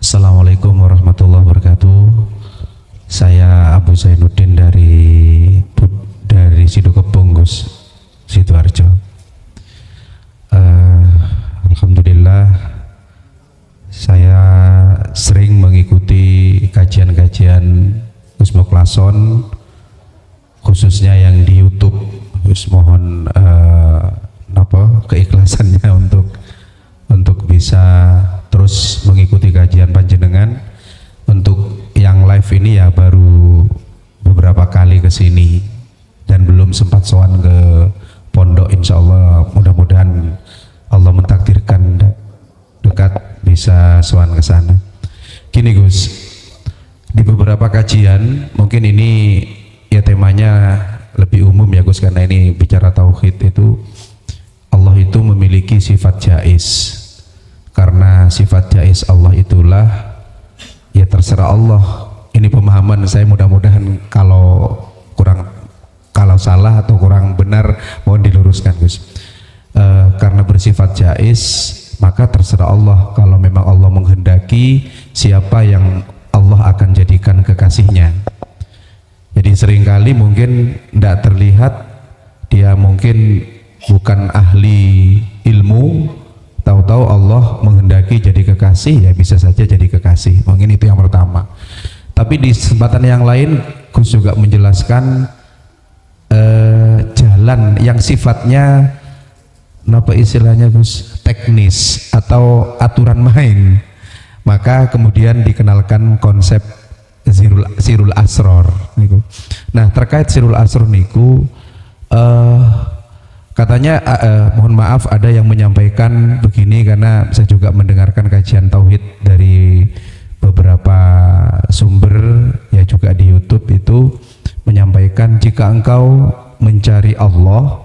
Assalamualaikum warahmatullahi wabarakatuh. Saya Abu Zainuddin dari Sidokepung, Gus, Sidoarjo. Alhamdulillah saya sering mengikuti kajian-kajian Gus Muklason, khususnya yang di YouTube. Gus mohon keikhlasannya untuk bisa terus mengikuti kajian panjenengan. Untuk yang live ini ya baru beberapa kali ke sini dan belum sempat sowan ke pondok. Insya Allah mudah-mudahan Allah mentakdirkan dekat bisa sowan ke sana. Gini Gus, di beberapa kajian mungkin ini ya temanya lebih umum ya Gus, karena ini bicara tauhid. Itu Allah itu memiliki sifat jaiz. Karena sifat jaiz Allah itulah, ya terserah Allah. Ini pemahaman saya, mudah-mudahan kalau salah atau kurang benar mohon diluruskan Gus. Karena bersifat jaiz maka terserah Allah. Kalau memang Allah menghendaki, siapa yang Allah akan jadikan kekasihnya. Jadi seringkali mungkin tidak terlihat, dia mungkin bukan ahli ilmu, tahu-tahu Allah menghendaki jadi kekasih, ya bisa saja jadi kekasih. Mungkin itu yang pertama. Tapi di kesempatan yang lain Gus juga menjelaskan jalan yang sifatnya apa istilahnya Gus, teknis atau aturan main. Maka kemudian dikenalkan konsep sirul asror niku. Nah, terkait sirul asror niku katanya mohon maaf ada yang menyampaikan begini, karena saya juga mendengarkan kajian tauhid dari beberapa sumber ya juga di YouTube, itu menyampaikan jika engkau mencari Allah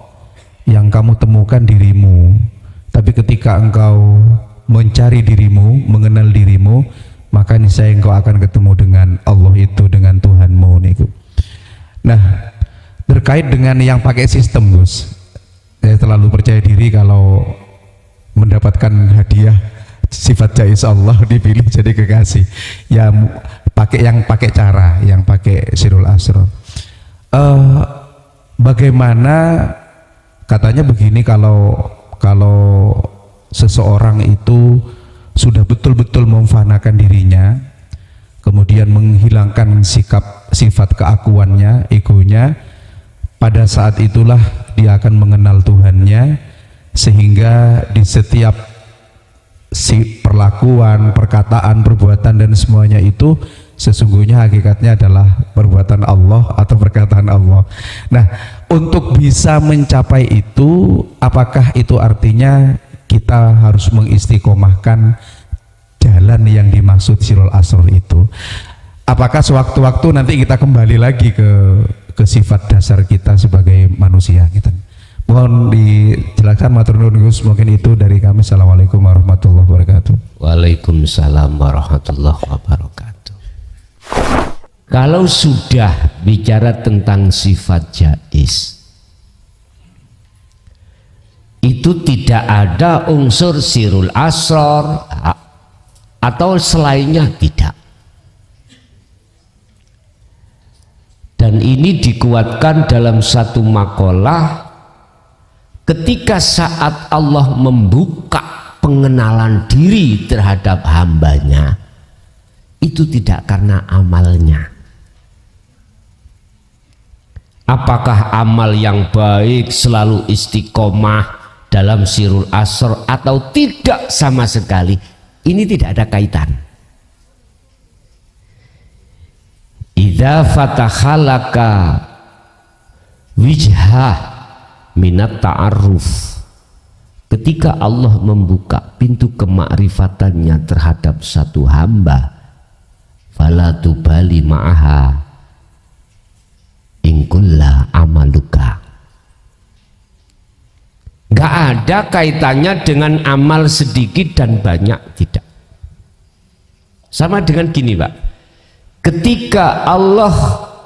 yang kamu temukan dirimu, tapi ketika engkau mencari dirimu, mengenal dirimu, maka niscaya engkau akan ketemu dengan Allah itu, dengan Tuhanmu niku. Nah, terkait dengan yang pakai sistem Gus, saya terlalu percaya diri kalau mendapatkan hadiah sifat jaiz Allah dipilih jadi kekasih. Ya pakai cara yang pakai sirul asror. Bagaimana katanya begini, kalau seseorang itu sudah betul-betul memfanakan dirinya, kemudian menghilangkan sifat keakuannya, egonya, pada saat itulah dia akan mengenal Tuhannya, sehingga di setiap perlakuan, perkataan, perbuatan dan semuanya itu sesungguhnya hakikatnya adalah perbuatan Allah atau perkataan Allah. Nah, untuk bisa mencapai itu, apakah itu artinya kita harus mengistiqomahkan jalan yang dimaksud sirul asror itu? Apakah sewaktu-waktu nanti kita kembali lagi ke sifat dasar kita sebagai manusia gitu? Mohon dijelaskan matur nuwun Gus. Mungkin itu dari kami. Assalamualaikum warahmatullahi wabarakatuh. Waalaikumsalam warahmatullahi wabarakatuh. Kalau sudah bicara tentang sifat jaiz, itu tidak ada unsur sirul asror atau selainnya, tidak. Dan ini dikuatkan dalam satu makalah ketika saat Allah membuka pengenalan diri terhadap hambanya, itu tidak karena amalnya. Apakah amal yang baik selalu istiqomah dalam sirul asror atau tidak sama sekali, ini tidak ada kaitan. Idza fatakhalaka wijhah minat ta'aruf, ketika Allah membuka pintu kemakrifatannya terhadap satu hamba, fala tubali ma'aha ingkulla amaluka, gak ada kaitannya dengan amal sedikit dan banyak, tidak. Sama dengan gini Pak, ketika Allah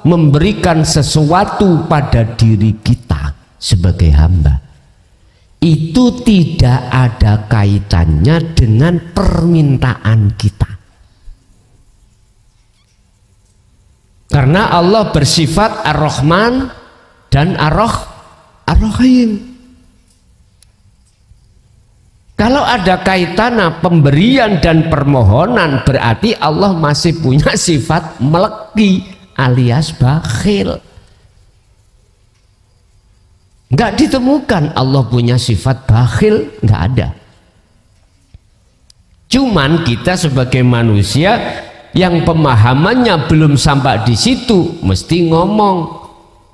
memberikan sesuatu pada diri kita sebagai hamba, itu tidak ada kaitannya dengan permintaan kita. Karena Allah bersifat Ar-Rahman dan Ar-Rahim. Kalau ada kaitan pemberian dan permohonan, berarti Allah masih punya sifat meleki alias bakhil. Enggak ditemukan Allah punya sifat bakhil, enggak ada. Cuman kita sebagai manusia yang pemahamannya belum sampai di situ, mesti ngomong,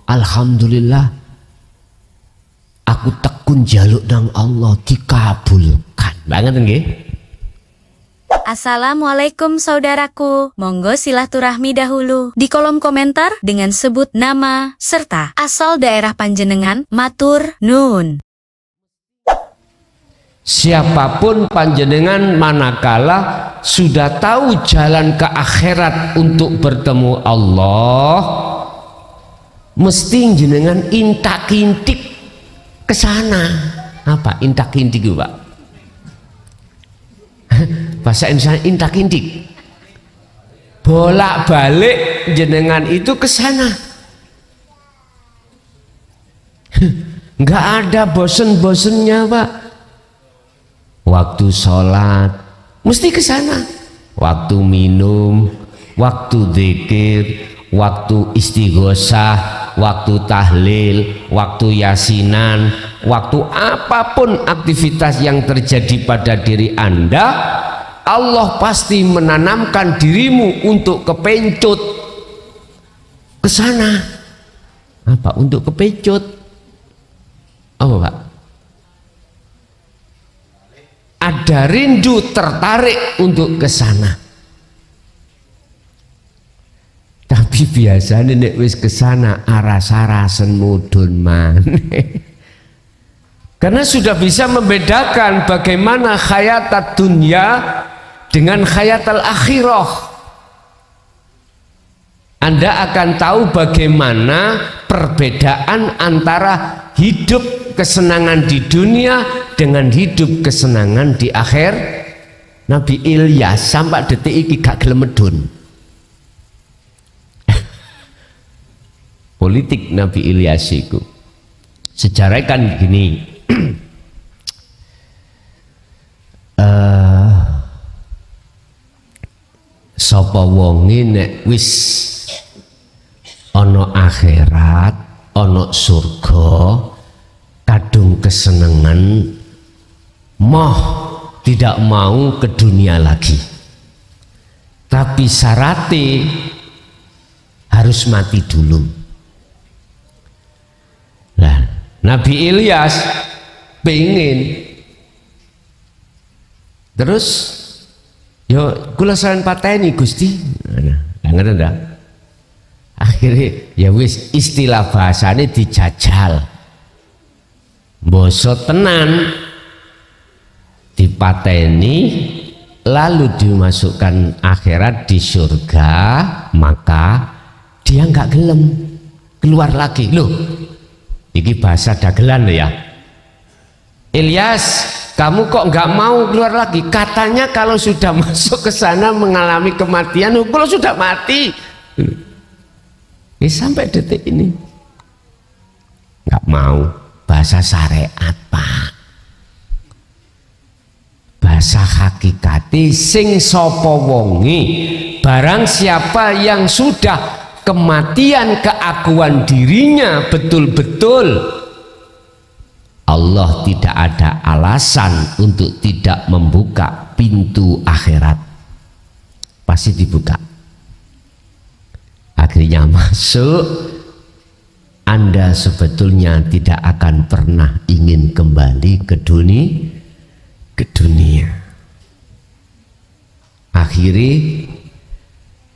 alhamdulillah, aku tekun jaluk nang Allah dikabulkan. Banget nggih? Assalamualaikum saudaraku, monggo silaturahmi dahulu di kolom komentar dengan sebut nama serta asal daerah panjenengan, matur nuwun. Siapapun panjenengan manakala sudah tahu jalan ke akhirat untuk bertemu Allah, mesti jenengan intak-intik ke sana. Apa intak-intik itu, Pak? Bahasa Indonesia intak-intik. Bolak-balik jenengan itu ke sana. Enggak ada bosen-bosennya, Pak. Waktu sholat mesti ke sana, waktu minum, waktu zikir, waktu istighosah, waktu tahlil, waktu yasinan, waktu apapun aktivitas yang terjadi pada diri Anda, Allah pasti menanamkan dirimu untuk kepencut ke sana. Apa? Untuk kepencut. Oh, Pak. Ada rindu tertarik untuk ke sana. Tapi biasanya nek wis ke sana aras-arasen mudun maneh. Karena sudah bisa membedakan bagaimana khayatat dunia dengan khayatal akhirah. Anda akan tahu bagaimana perbedaan antara hidup kesenangan di dunia dengan hidup kesenangan di akhir. Nabi Ilyas sampai detik iki gak gelem medun. Politik Nabi Ilyas itu sejarah kan gini. Sapa wonge nek wis ana akhirat, ana surga, kadung kesenangan, moh tidak mau ke dunia lagi, tapi syaratnya harus mati dulu. Nah, Nabi Ilyas pengen terus yo kula saran pateni Gusti. Nah, ngerti ndak? Akhirnya ya wis istilah bahasane dijajal. Boso tenan dipateni lalu dimasukkan akhirat di surga, maka dia nggak gelem keluar lagi. Loh, ini bahasa dagelan ya. Ilyas, kamu kok nggak mau keluar lagi? Katanya kalau sudah masuk ke sana mengalami kematian, kalau sudah mati. Ini sampai detik ini nggak mau. Bahasa syariat, Pak. Bahasa hakikati sing sapa wonge, barang siapa yang sudah kematian keakuan dirinya betul-betul, Allah tidak ada alasan untuk tidak membuka pintu akhirat. Pasti dibuka. Akhirnya masuk, Anda sebetulnya tidak akan pernah ingin kembali ke dunia. Akhirnya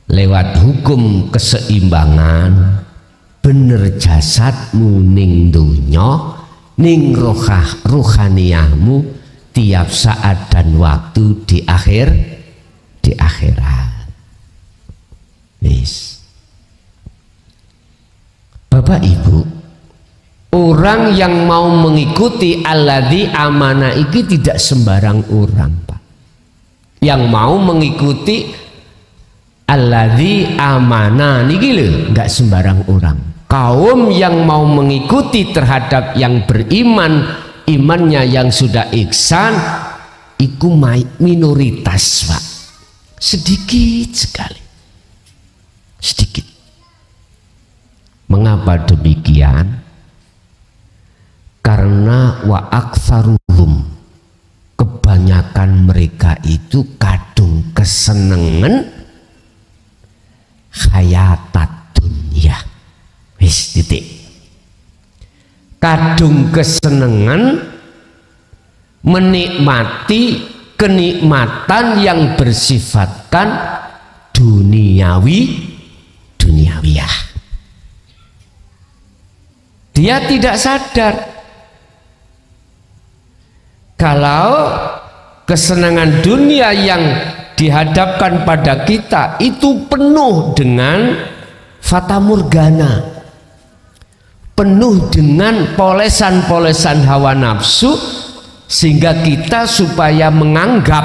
lewat hukum keseimbangan, bener jasadmu ning dunya, ning rohaniyahmu tiap saat dan waktu di akhirat. Yes. Bapak Ibu, orang yang mau mengikuti alladzi amana iki tidak sembarang orang, Pak. Yang mau mengikuti alladzi amana niki lho, enggak sembarang orang. Kaum yang mau mengikuti terhadap yang beriman, imannya yang sudah ihsan, iku minoritas, Pak. Sedikit sekali. Sedikit. Mengapa demikian? Karena wa aktsaruhum, kebanyakan mereka itu kadung kesenengan hayatat dunia. Wis titik. Kadung kesenengan menikmati kenikmatan yang bersifatkan duniawiyah. Dia tidak sadar kalau kesenangan dunia yang dihadapkan pada kita itu penuh dengan fata morgana, penuh dengan polesan-polesan hawa nafsu, sehingga kita supaya menganggap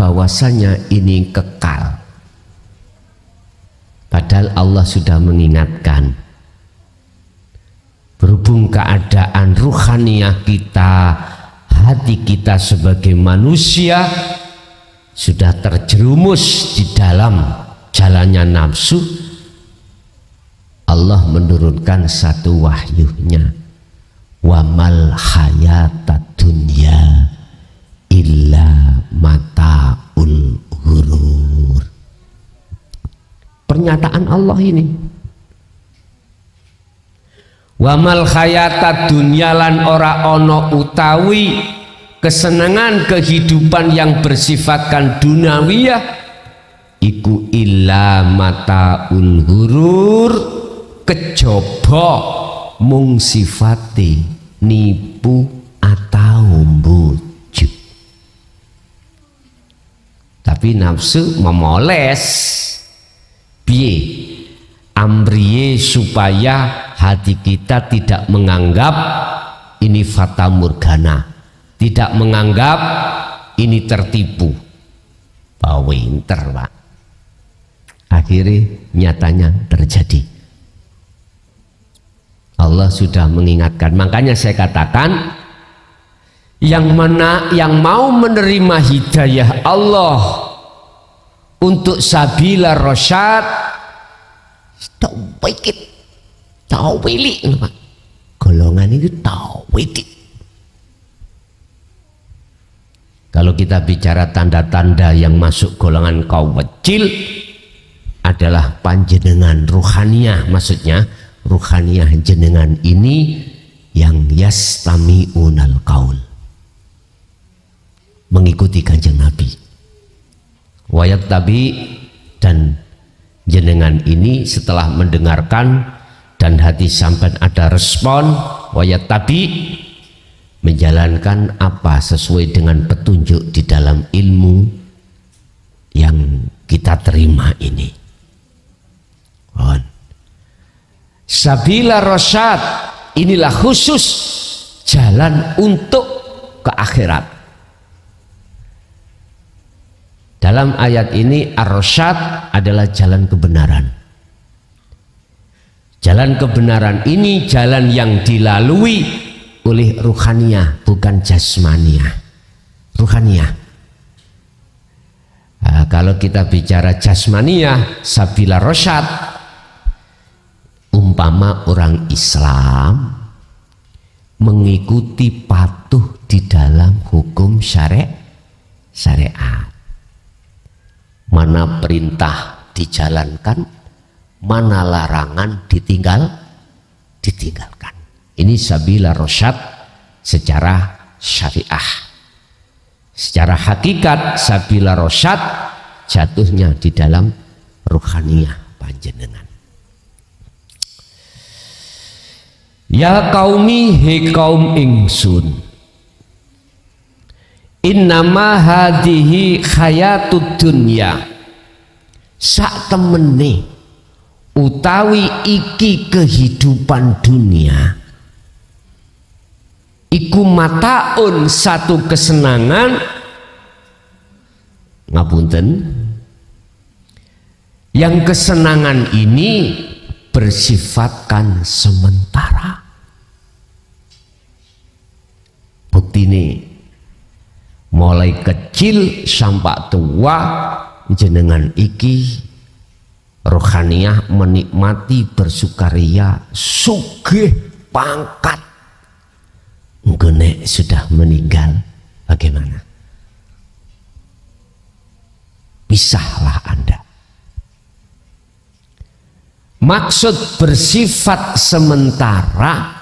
bahwasanya ini kekal. Padahal Allah sudah mengingatkan, berhubung keadaan ruhaniyah kita, hati kita sebagai manusia sudah terjerumus di dalam jalannya nafsu, Allah menurunkan satu wahyunya, wa mal hayatad dunya illa mataul ghurur. Pernyataan Allah ini, wa mal hayatad dunya, lan ora ono utawi kesenangan kehidupan yang bersifatkan duniawiyah iku illa mataul ghurur, kejaba mung sifate nipu atau bujuk. Tapi nafsu memoles piye amriye supaya hati kita tidak menganggap ini fata morgana, tidak menganggap ini tertipu. Pinter, Pak. Akhirnya nyatanya terjadi. Allah sudah mengingatkan. Makanya saya katakan, yang mau menerima hidayah Allah untuk sabila rasyad, tauwili, golongan itu tauwili. Kalau kita bicara tanda-tanda yang masuk golongan kaum kecil adalah panjenengan ruhaniyah, maksudnya ruhaniyah jenengan ini yang yastami'unal qaul, mengikuti kanjeng Nabi, wayat tabi, dan jenengan ini setelah mendengarkan dan hati sampai ada respon, wayat tabi, menjalankan apa sesuai dengan petunjuk di dalam ilmu yang kita terima ini. Sabila rasyad, inilah khusus jalan untuk ke akhirat. Dalam ayat ini ar-rasyad adalah jalan kebenaran. Jalan kebenaran ini jalan yang dilalui oleh ruhaniyah, bukan jasmaniyah. Ruhaniyah. Kalau kita bicara jasmaniyah, sabila rasyad, umpama orang Islam mengikuti patuh di dalam hukum syariat. Mana perintah dijalankan, mana larangan ditinggalkan. Ini sabila rasyad secara syariah. Secara hakikat sabila rasyad jatuhnya di dalam ruhaniyah panjenengan. Ya qaumi, he kaum ingsun, innama hadhihi hayatud dunya, sak temene utawi iki kehidupan dunia iku mataun, satu kesenangan, ngapunten, Yang kesenangan ini bersifatkan sementara. Bukti ini mulai kecil sampai tua jenengan iki rohaniah menikmati bersukaria sugih pangkat. Ngene sudah meninggal bagaimana? Pisahlah Anda. Maksud bersifat sementara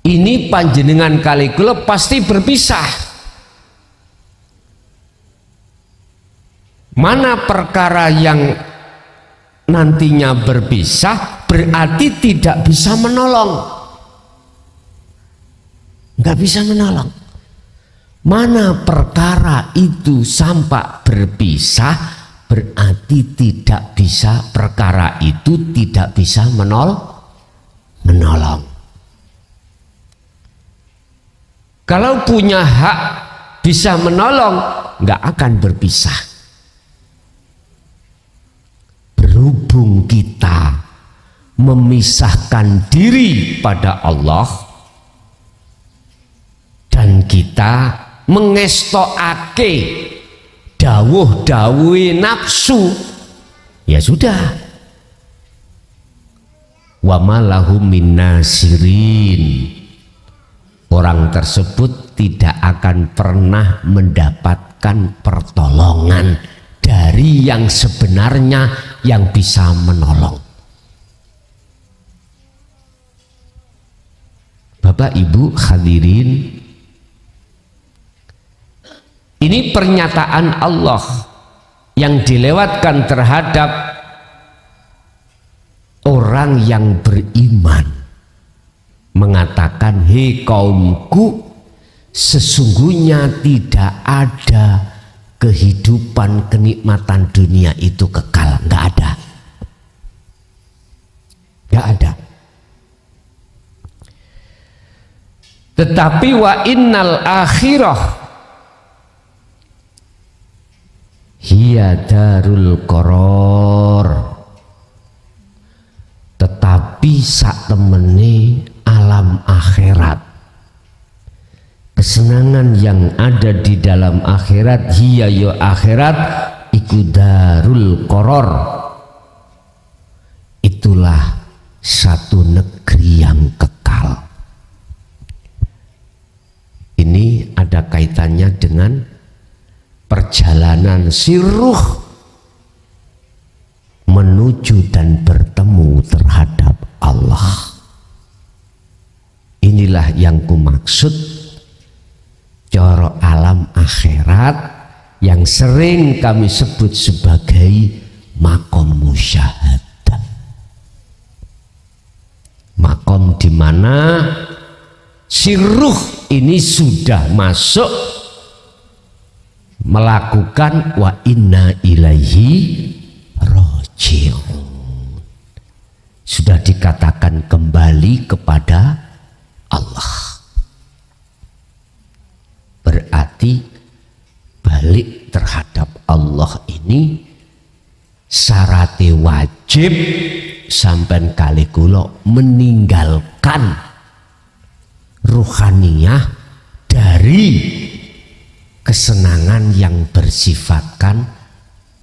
ini panjenengan kali kula pasti berpisah. Mana perkara yang nantinya berpisah berarti tidak bisa menolong. Nggak bisa menolong. Mana perkara itu sampai berpisah berarti tidak bisa, perkara itu tidak bisa menolong. Kalau punya hak bisa menolong, nggak akan berpisah. Berhubung kita memisahkan diri pada Allah dan kita mengestokake dawuh-dawuhe nafsu, ya sudah. Wa ma lahum min nasirin. Orang tersebut tidak akan pernah mendapatkan pertolongan dari yang sebenarnya yang bisa menolong. Bapak Ibu hadirin, ini pernyataan Allah yang dilewatkan terhadap orang yang beriman. Mengatakan, hei kaumku, sesungguhnya tidak ada kehidupan kenikmatan dunia itu kekal, nggak ada, nggak ada. Tetapi wa innal akhirah hiya darul qaror. Tetapi sak temene alam akhirat, kesenangan yang ada di dalam akhirat, hiya yo akhirat iku darul qaror, itulah satu negeri yang kekal. Ini ada kaitannya dengan perjalanan siruh menuju dan bertemu terhadap Allah. Inilah yang kumaksud coro alam akhirat yang sering kami sebut sebagai makom musyahadah. Makom di mana si ruh ini sudah masuk melakukan wa inna ilaihi raji'un. Sudah dikatakan kembali kepada Allah. Berarti balik terhadap Allah ini syaratnya wajib sampai kali kula meninggalkan ruhaniyah dari kesenangan yang bersifatkan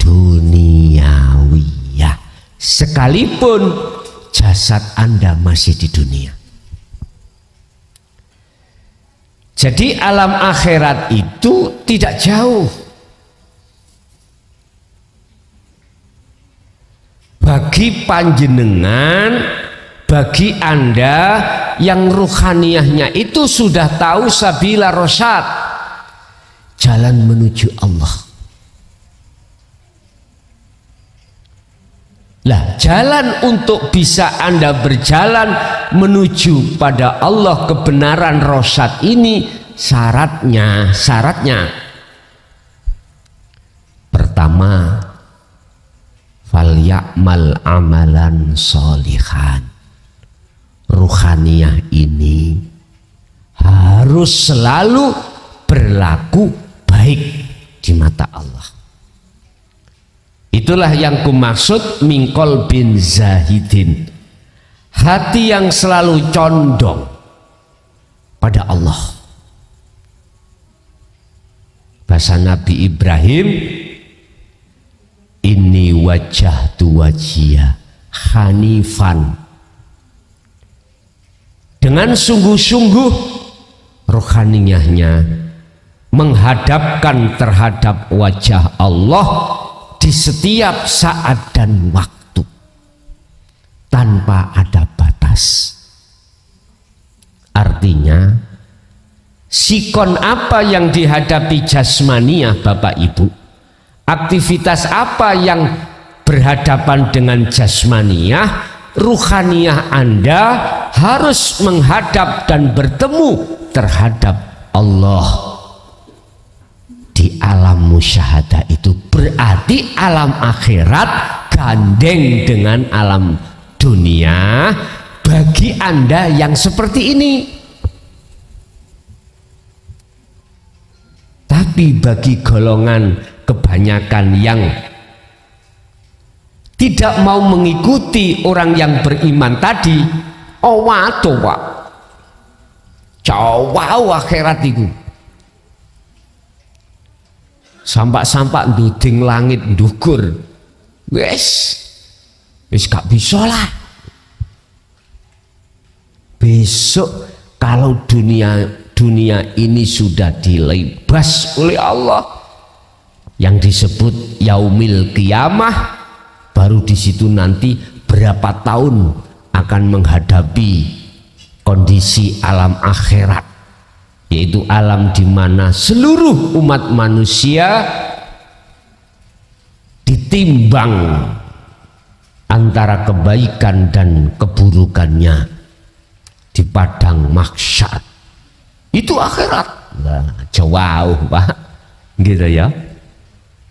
duniawiyah, sekalipun jasad Anda masih di dunia. Jadi alam akhirat itu tidak jauh. Bagi panjenengan, bagi Anda yang ruhaniyahnya itu sudah tahu sabila rosyad, jalan menuju Allah. Lah, jalan untuk bisa Anda berjalan menuju pada Allah kebenaran rosyad ini syaratnya pertama, falya'mal amalan sholihan. Ruhaniyah ini harus selalu berlaku baik di mata Allah. Itu Itulah yang kumaksud mingkol bin zahidin, hati yang selalu condong pada Allah. Bahasa Nabi Ibrahim, inni wajjahtu wajhiya hanifan, dengan sungguh-sungguh rohaniyahnya menghadapkan terhadap wajah Allah di setiap saat dan waktu tanpa ada batas. Artinya sikon apa yang dihadapi jasmaniah Bapak Ibu, aktivitas apa yang berhadapan dengan jasmaniah, ruhaniyah Anda harus menghadap dan bertemu terhadap Allah di alam musyahadah. Itu berarti alam akhirat gandeng dengan alam dunia bagi Anda yang seperti ini. Tapi bagi golongan kebanyakan yang tidak mau mengikuti orang yang beriman tadi, oh waduh Pak, jauh akhirat itu, sampak-sampak nduding langit ndukur, wis gak bisa lah. Besok kalau dunia ini sudah dilebas oleh Allah yang disebut yaumil qiyamah, baru di situ nanti berapa tahun akan menghadapi kondisi alam akhirat, yaitu alam di mana seluruh umat manusia ditimbang antara kebaikan dan keburukannya di padang mahsyar. Itu akhirat. Nah, jauh Pak, gitu ya,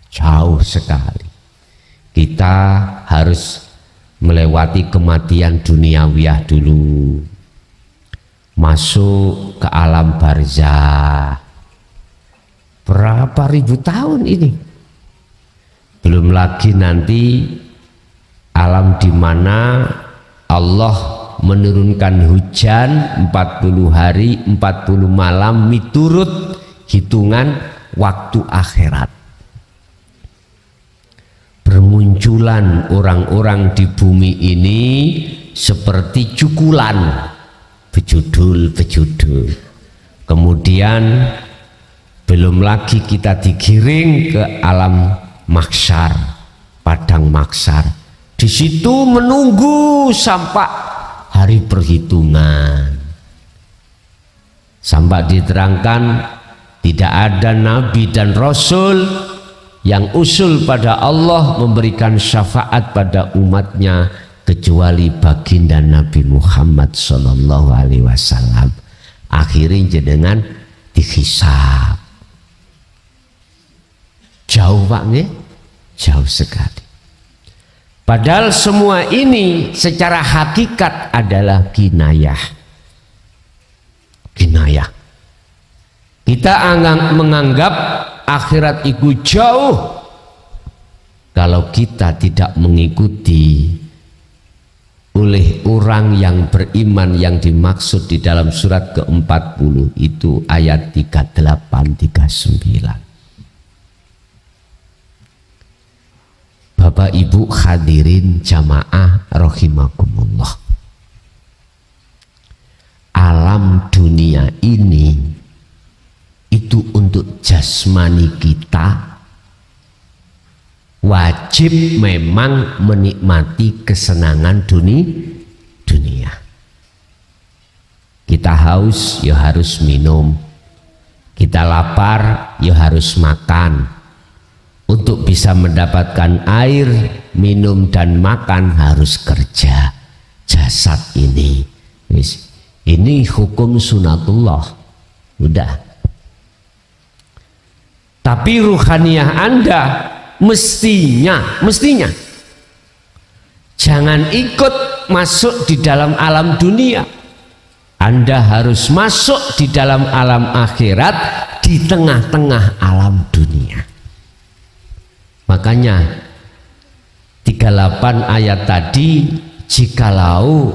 jauh sekali. Kita harus melewati kematian duniawiyah dulu, masuk ke alam barzah. Berapa ribu tahun ini? Belum lagi nanti alam di mana Allah menurunkan hujan 40 hari 40 malam miturut hitungan waktu akhirat. Bermunculan orang-orang di bumi ini seperti cukulan, bejudul. Kemudian belum lagi kita digiring ke alam mahsyar, padang mahsyar. Di situ menunggu sampai hari perhitungan, sampai diterangkan tidak ada nabi dan rasul yang usul pada Allah memberikan syafaat pada umatnya kecuali baginda Nabi Muhammad sallallahu alaihi wasallam. Akhirnya jenengan dihisab. Jauh Pak nggih? Jauh sekali. Padahal semua ini secara hakikat adalah kinayah. Kita menganggap akhirat itu jauh kalau kita tidak mengikuti oleh orang yang beriman yang dimaksud di dalam surat ke-40 itu ayat 38-39. Bapak Ibu hadirin jamaah rahimakumullah, alam dunia ini itu untuk jasmani kita wajib memang menikmati kesenangan dunia. Kita haus ya harus minum, kita lapar ya harus makan. Untuk bisa mendapatkan air, minum dan makan harus kerja. Jasad ini hukum sunatullah, udah. Tapi ruhaniyah Anda mestinya jangan ikut masuk di dalam alam dunia. Anda harus masuk di dalam alam akhirat, di tengah-tengah alam dunia. Makanya 8 ayat tadi, jikalau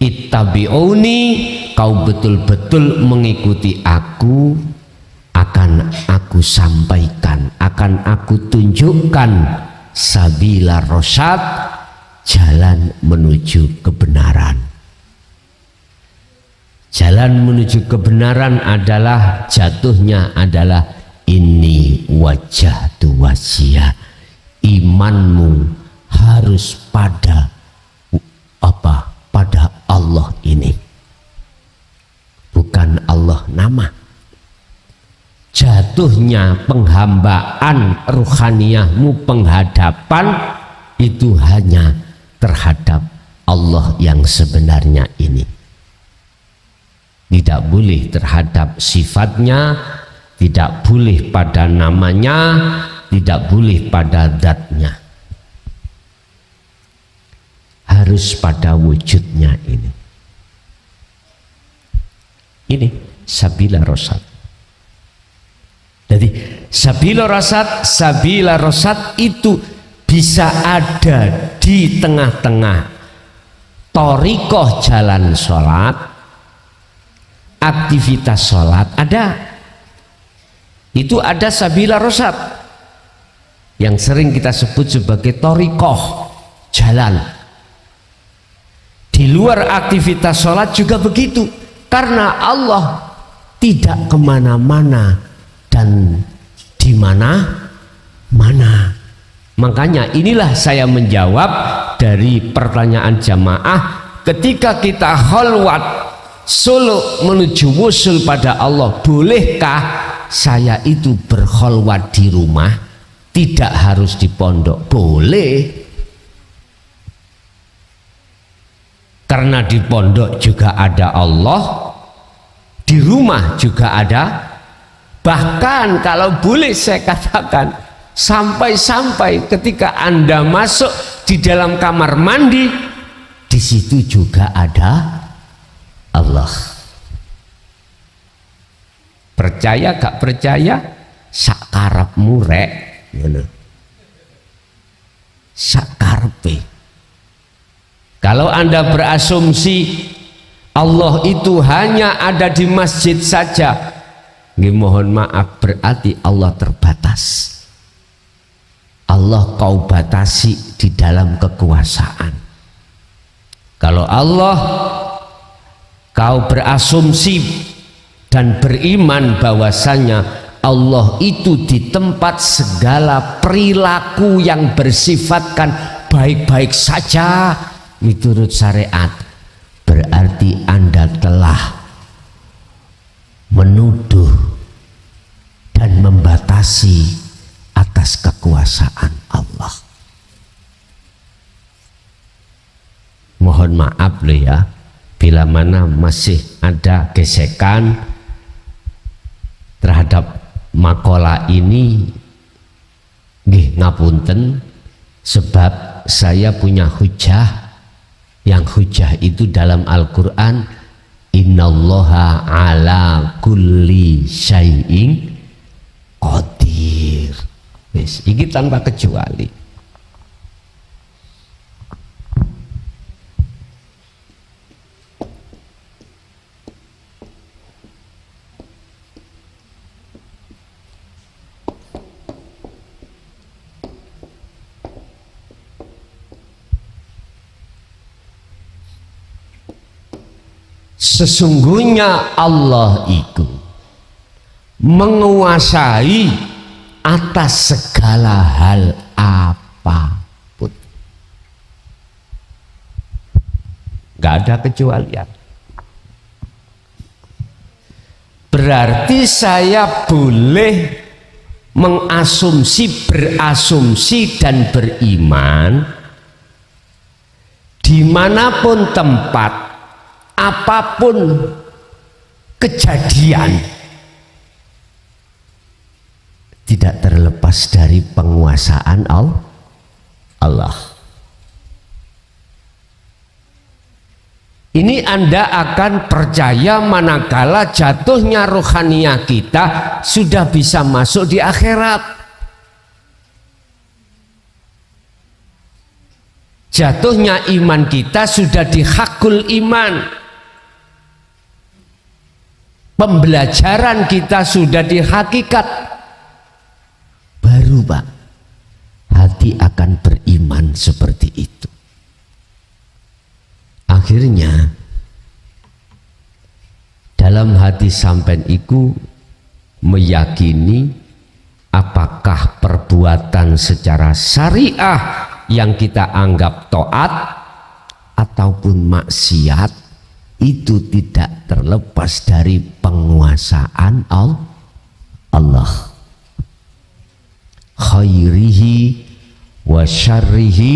ittabi'uni, kau betul-betul mengikuti aku, akan aku sampaikan, akan aku tunjukkan sabila rosyad, jalan menuju kebenaran. Jalan menuju kebenaran adalah, jatuhnya adalah ini wajah wajhiyah. Imanmu harus pada apa? Pada Allah ini, bukan Allah nama. Jatuhnya penghambaan ruhaniyahmu, penghadapan itu hanya terhadap Allah yang sebenarnya ini. Tidak boleh terhadap sifatnya, tidak boleh pada namanya, tidak boleh pada zatnya. Harus pada wujudnya ini. Ini sabila rosyad. Jadi sabila rosyad itu bisa ada di tengah-tengah thoriqoh jalan sholat, aktivitas sholat ada. Itu ada sabila rosyad yang sering kita sebut sebagai thoriqoh jalan. Di luar aktivitas sholat juga begitu, karena Allah tidak kemana-mana dan di mana-mana. Makanya inilah saya menjawab dari pertanyaan jamaah, ketika kita khalwat suluk menuju wusul pada Allah, bolehkah saya itu berkhalwat di rumah, tidak harus di pondok? Boleh. Karena di pondok juga ada Allah, di rumah juga ada. Bahkan kalau boleh saya katakan, sampai-sampai ketika Anda masuk di dalam kamar mandi, di situ juga ada Allah. Percaya gak percaya, sakarepmu rek, sakarepe. Kalau Anda berasumsi Allah itu hanya ada di masjid saja, mohon maaf, berarti Allah terbatas. Allah kau batasi di dalam kekuasaan. Kalau Allah kau berasumsi dan beriman bahwasanya Allah itu di tempat segala perilaku yang bersifatkan baik-baik saja menurut syariat, berarti Anda telah menuduh dan membatasi atas kekuasaan Allah. Mohon maaf loh ya, bila mana masih ada gesekan terhadap makalah ini, nggih ngapunten, sebab saya punya hujah, yang hujah itu dalam Al-Quran, innallaha ala kulli syai'in qadir. Wis, iki tanpa kecuali. Sesungguhnya Allah itu menguasai atas segala hal apapun, gak ada kecualian. Berarti saya boleh mengasumsi, berasumsi dan beriman dimanapun tempat, apapun kejadian, tidak terlepas dari penguasaan Allah. Ini Anda akan percaya manakala jatuhnya rohaniyah kita sudah bisa masuk di akhirat. jatuhnya iman kita sudah di hakul iman, pembelajaran kita sudah di hakikat, baru Pak hati akan beriman seperti itu. Akhirnya dalam hati sampean iku meyakini apakah perbuatan secara syariah yang kita anggap taat ataupun maksiat itu tidak terlepas dari penguasaan Allah, khairihi wa syarrihi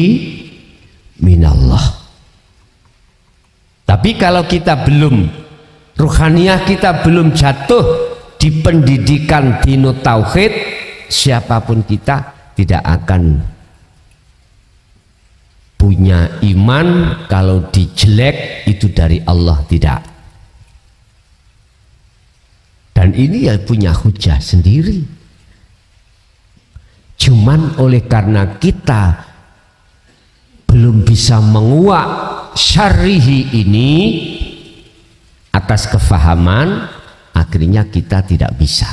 minallah. Tapi kalau kita belum, ruhaniyah kita belum jatuh di pendidikan dino tauhid, siapapun kita tidak akan punya iman kalau dijelek itu dari Allah, tidak. Dan ini ya punya hujah sendiri. Cuman oleh karena kita belum bisa menguak syarrihi ini atas kefahaman, akhirnya kita tidak bisa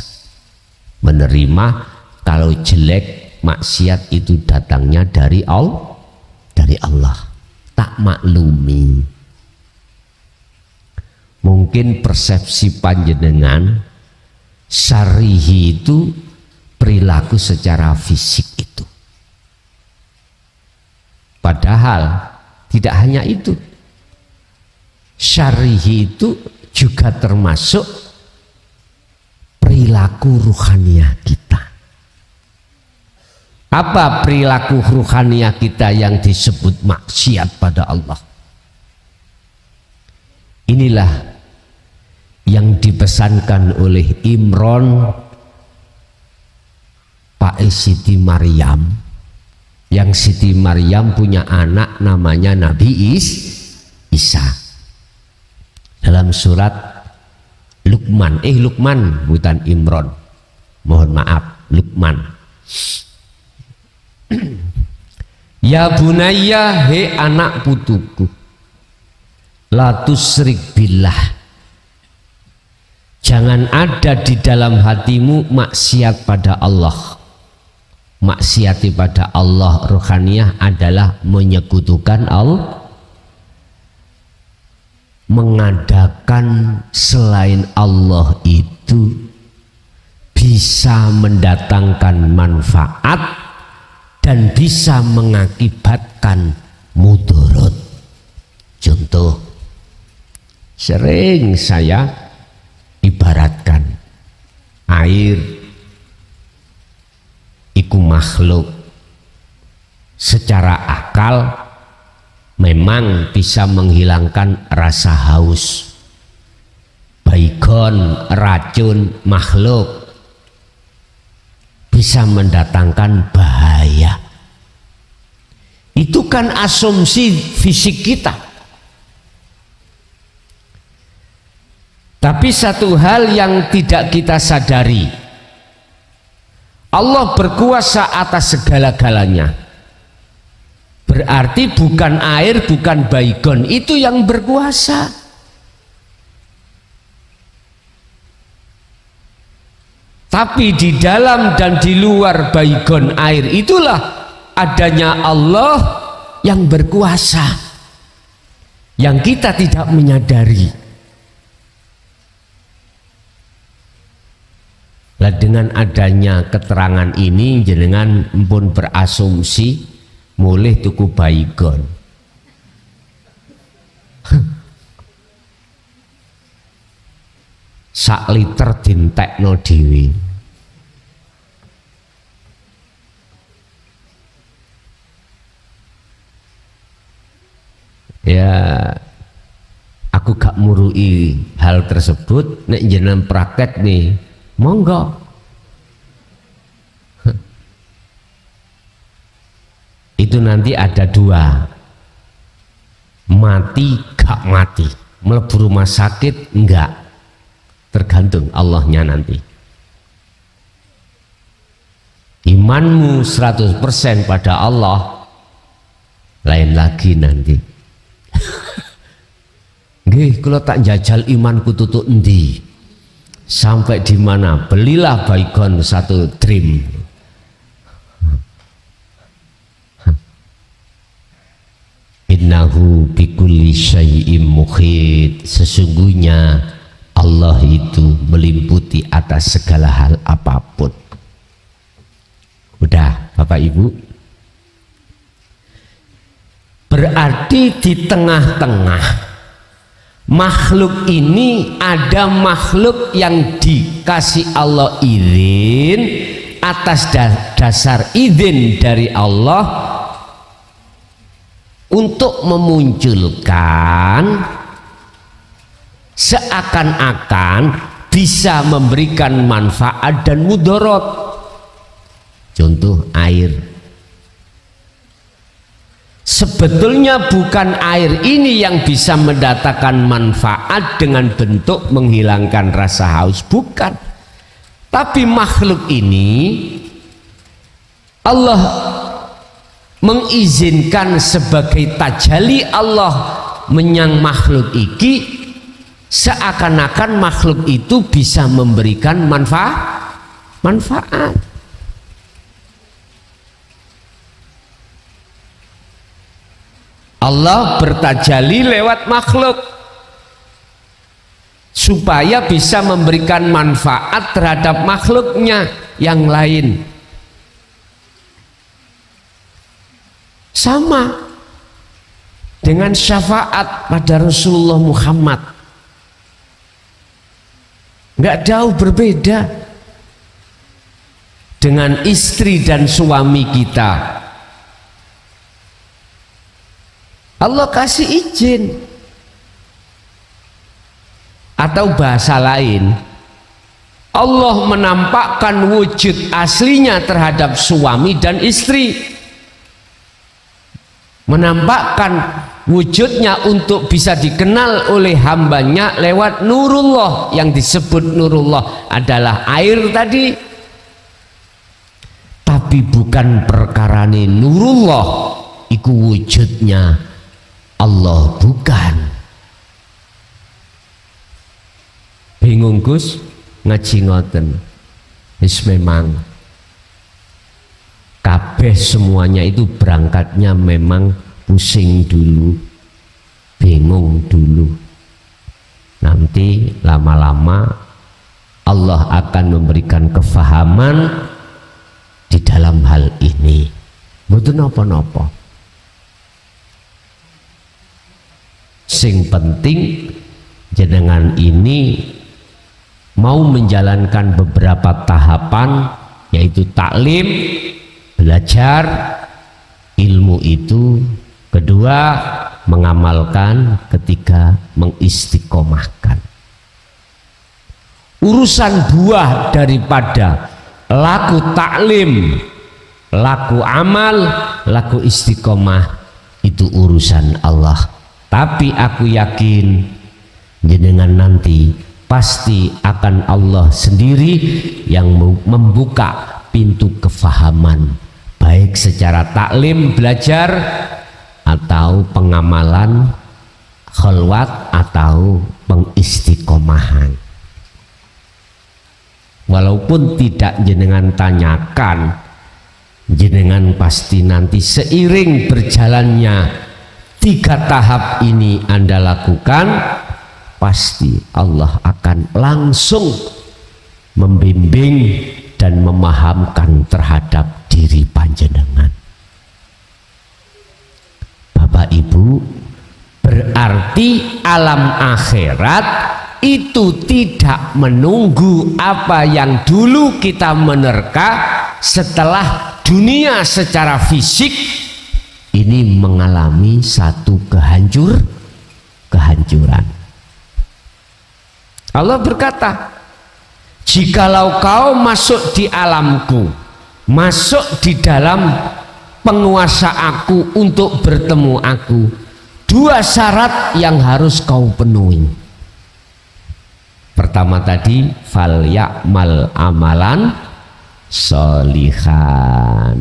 menerima kalau jelek maksiat itu datangnya dari Allah. Tak maklumi. Mungkin persepsi panjenengan syarihi itu perilaku secara fisik itu, padahal tidak hanya itu. Syarihi itu juga termasuk perilaku ruhaniyah kita. Apa perilaku ruhaniyah kita yang disebut maksiat pada Allah? Inilah yang dipesankan oleh Imron Pak Siti Maryam, yang Siti Maryam punya anak namanya Nabi Isa. Dalam surat Luqman, Luqman bukan Imron, mohon maaf, Luqman. Ya bunayya, he anak putuku, la tusyrik billah, jangan ada di dalam hatimu maksiat pada Allah. Maksiat pada Allah ruhaniyah adalah menyekutukan Allah, mengadakan selain Allah itu bisa mendatangkan manfaat dan bisa mengakibatkan mudarat. Contoh, sering saya ibaratkan air iku makhluk secara akal memang bisa menghilangkan rasa haus. Baygon, racun, makhluk bisa mendatangkan bahaya. Itu kan asumsi fisik kita. Tapi satu hal yang tidak kita sadari, Allah berkuasa atas segala-galanya. Berarti bukan air, bukan baygon itu yang berkuasa. Tapi di dalam dan di luar baygon air itulah adanya Allah yang berkuasa, yang kita tidak menyadari. Nah, dengan adanya keterangan ini jenengan pun berasumsi mulih tuku baygon. Sak liter dintekno dhewe. Ya, aku gak murui hal tersebut. Nek jenengan praktek nih, monggo. Itu nanti ada dua, mati gak mati, mlebu rumah sakit enggak, tergantung Allahnya nanti. Imanmu 100% pada Allah, Lain lagi nanti. Nggih, kula tak jajal imanku tutuk endi? Sampai di mana? Belilah baygon 1 trim. Innahu bikulli syai'im muhit. Sesungguhnya Allah itu meliputi atas segala hal apapun. Udah, Bapak Ibu. Berarti di tengah-tengah makhluk ini ada makhluk yang dikasih Allah izin, atas dasar izin dari Allah untuk memunculkan seakan-akan bisa memberikan manfaat dan mudarat. Contoh air. Sebetulnya bukan air ini yang bisa mendatangkan manfaat dengan bentuk menghilangkan rasa haus, bukan. Tapi makhluk ini Allah mengizinkan sebagai tajalli Allah menyang makhluk iki, seakan-akan makhluk itu bisa memberikan manfaat. Allah bertajalli lewat makhluk supaya bisa memberikan manfaat terhadap makhluknya yang lain. Sama dengan syafaat pada Rasulullah Muhammad, nggak jauh berbeda dengan istri dan suami kita. Allah kasih izin, atau bahasa lain, Allah menampakkan wujud aslinya terhadap suami dan istri, menampakkan wujudnya untuk bisa dikenal oleh hambanya lewat nurullah. Yang disebut nurullah adalah air tadi, tapi bukan perkarane nurullah iku wujudnya Allah, bukan. Bingung Gus? Ngaji ngoten. Wis memang kabeh semuanya itu berangkatnya memang pusing dulu, bingung dulu. Nanti lama-lama Allah akan memberikan kefahaman di dalam hal ini. Mboten napa-napa. Sing penting jenengan ini mau menjalankan beberapa tahapan, yaitu taklim, belajar ilmu itu, kedua mengamalkan, ketiga mengistiqomahkan. Urusan buah daripada laku taklim, laku amal, laku istiqomah itu urusan Allah. Tapi aku yakin jenengan nanti pasti akan Allah sendiri yang membuka pintu kefahaman, baik secara taklim belajar atau pengamalan khalwat atau pengistiqomahan. Walaupun tidak jenengan tanyakan, jenengan pasti nanti seiring berjalannya 3 tahap ini Anda lakukan, pasti Allah akan langsung membimbing dan memahamkan terhadap diri panjenengan. Bapak Ibu, berarti alam akhirat itu tidak menunggu apa yang dulu kita menerka. Setelah dunia secara fisik ini mengalami satu kehancuran. Allah berkata, jikalau kau masuk di alamku, masuk di dalam penguasa aku untuk bertemu aku, 2 syarat yang harus kau penuhi. Pertama tadi, fal ya'mal amalan sholihan.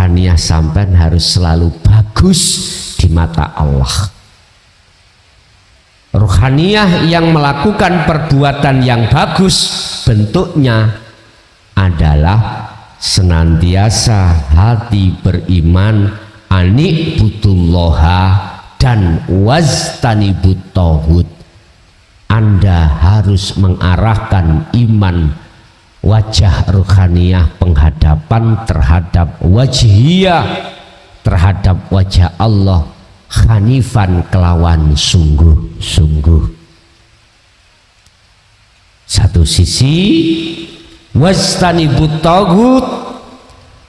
ruhaniyah sampean harus selalu bagus di mata Allah. Ruhaniyah yang melakukan perbuatan yang bagus bentuknya adalah senantiasa hati beriman, ani'budullaha dan waztanibut tauhid. Anda harus mengarahkan iman wajah ruhaniyah, penghadapan terhadap wajhiyah, terhadap wajah Allah, hanifan kelawan sungguh-sungguh. Satu sisi wastanibut taghut,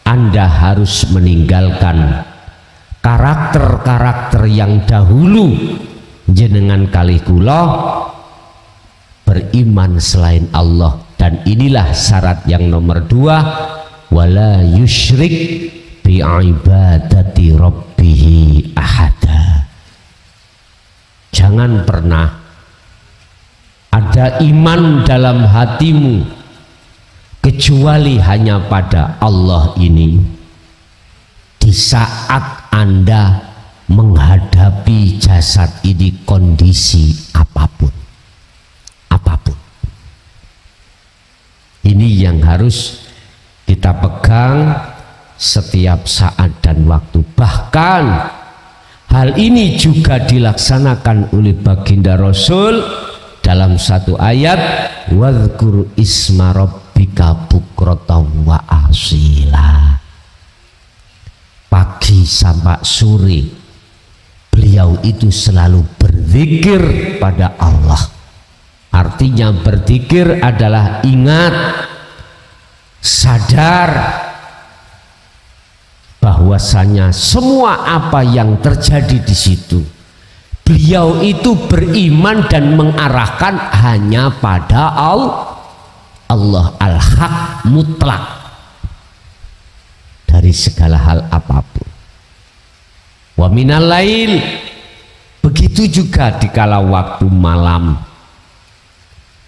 Anda harus meninggalkan karakter-karakter yang dahulu jenengan kalih kula beriman selain Allah. Dan inilah syarat yang nomor 2, wala yusyrik bi ibadati rabbihi ahada. Jangan pernah ada iman dalam hatimu kecuali hanya pada Allah ini di saat Anda menghadapi jasad ini, kondisi apapun. Ini yang harus kita pegang setiap saat dan waktu. Bahkan hal ini juga dilaksanakan oleh baginda Rasul dalam satu ayat, wadhkur isma rabbika bukratan wa asila. Pagi sampai sore beliau itu selalu berzikir pada Allah. Artinya berzikir adalah ingat, sadar bahwasanya semua apa yang terjadi di situ beliau itu beriman dan mengarahkan hanya pada Allah al-haq mutlak dari segala hal apapun. Wa minal lail, begitu juga di kala waktu malam,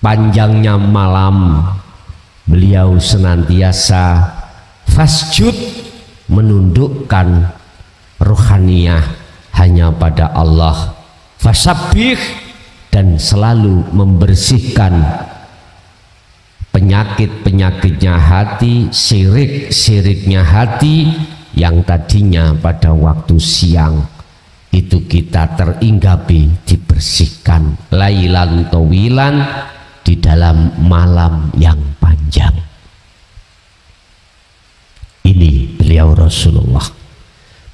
panjangnya malam beliau senantiasa fasjud, menundukkan ruhaniyah hanya pada Allah, fasabbih, dan selalu membersihkan penyakit-penyakitnya hati, syirik-syiriknya hati yang tadinya pada waktu siang itu kita teringgapi, dibersihkan lailan tawilan, di dalam malam yang panjang. Ini beliau Rasulullah.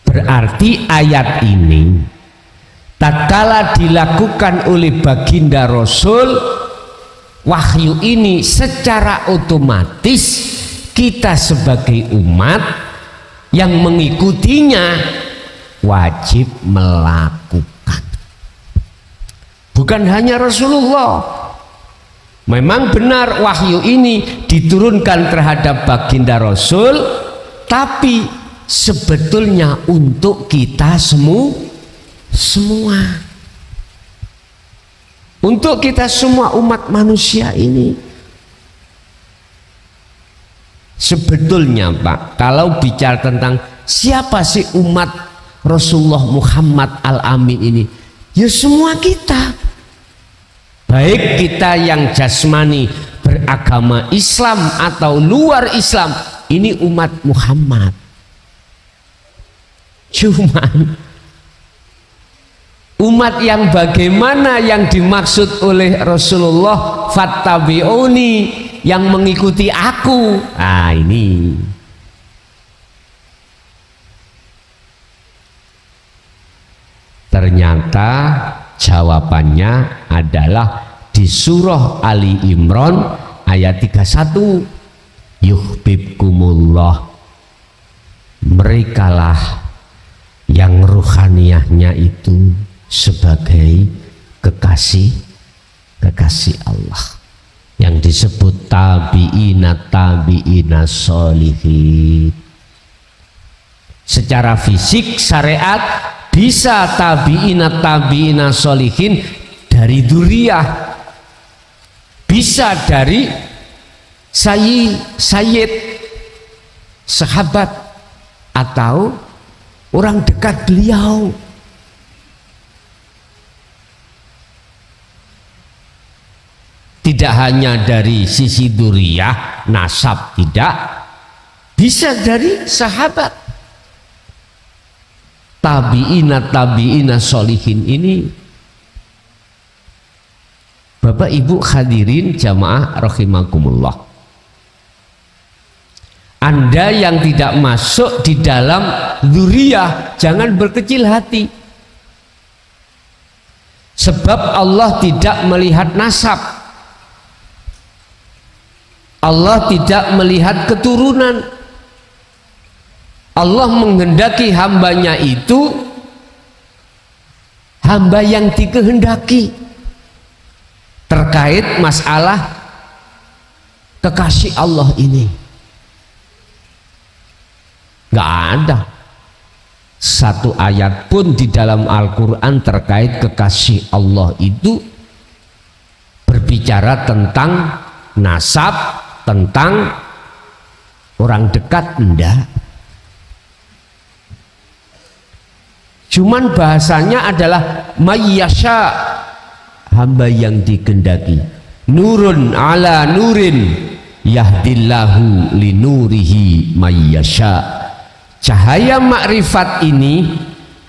Berarti ayat ini tatkala dilakukan oleh baginda Rasul, wahyu ini secara otomatis kita sebagai umat yang mengikutinya wajib melakukan. Bukan hanya Rasulullah. Memang benar wahyu ini diturunkan terhadap baginda Rasul, tapi sebetulnya untuk kita semua. Untuk kita semua umat manusia ini. Sebetulnya Pak, kalau bicara tentang siapa sih umat Rasulullah Muhammad Al-Amin ini, ya semua kita. Baik kita yang jasmani beragama Islam atau luar Islam, ini umat Muhammad. Cuman umat yang bagaimana yang dimaksud oleh Rasulullah, fattabi'uni, yang mengikuti aku. Nah ini ternyata jawabannya adalah di surah Ali Imran ayat 31, yuhibbukumullah, merekalah yang ruhaniyahnya itu sebagai kekasih Allah, yang disebut tabi'ina sholihin. Secara fisik syariat bisa tabi'ina sholihin dari dzurriyyah, bisa dari sayyid sahabat atau orang dekat beliau. Tidak hanya dari sisi dzurriyyah, nasab, tidak, bisa dari sahabat, tabi'ina sholihin ini. Bapak Ibu hadirin jamaah rahimakumullah, Anda yang tidak masuk di dalam dzurriyyah, jangan berkecil hati, sebab Allah tidak melihat nasab, Allah tidak melihat keturunan. Allah menghendaki hambanya itu hamba yang dikehendaki. Terkait masalah kekasih Allah ini, nggak ada satu ayat pun di dalam Al-Quran terkait kekasih Allah itu berbicara tentang nasab, tentang orang dekat, enggak. Cuman bahasanya adalah mayyasha, hamba yang dikehendaki. Nurun ala nurin yahdillahu linurihi mayyasha. Cahaya makrifat ini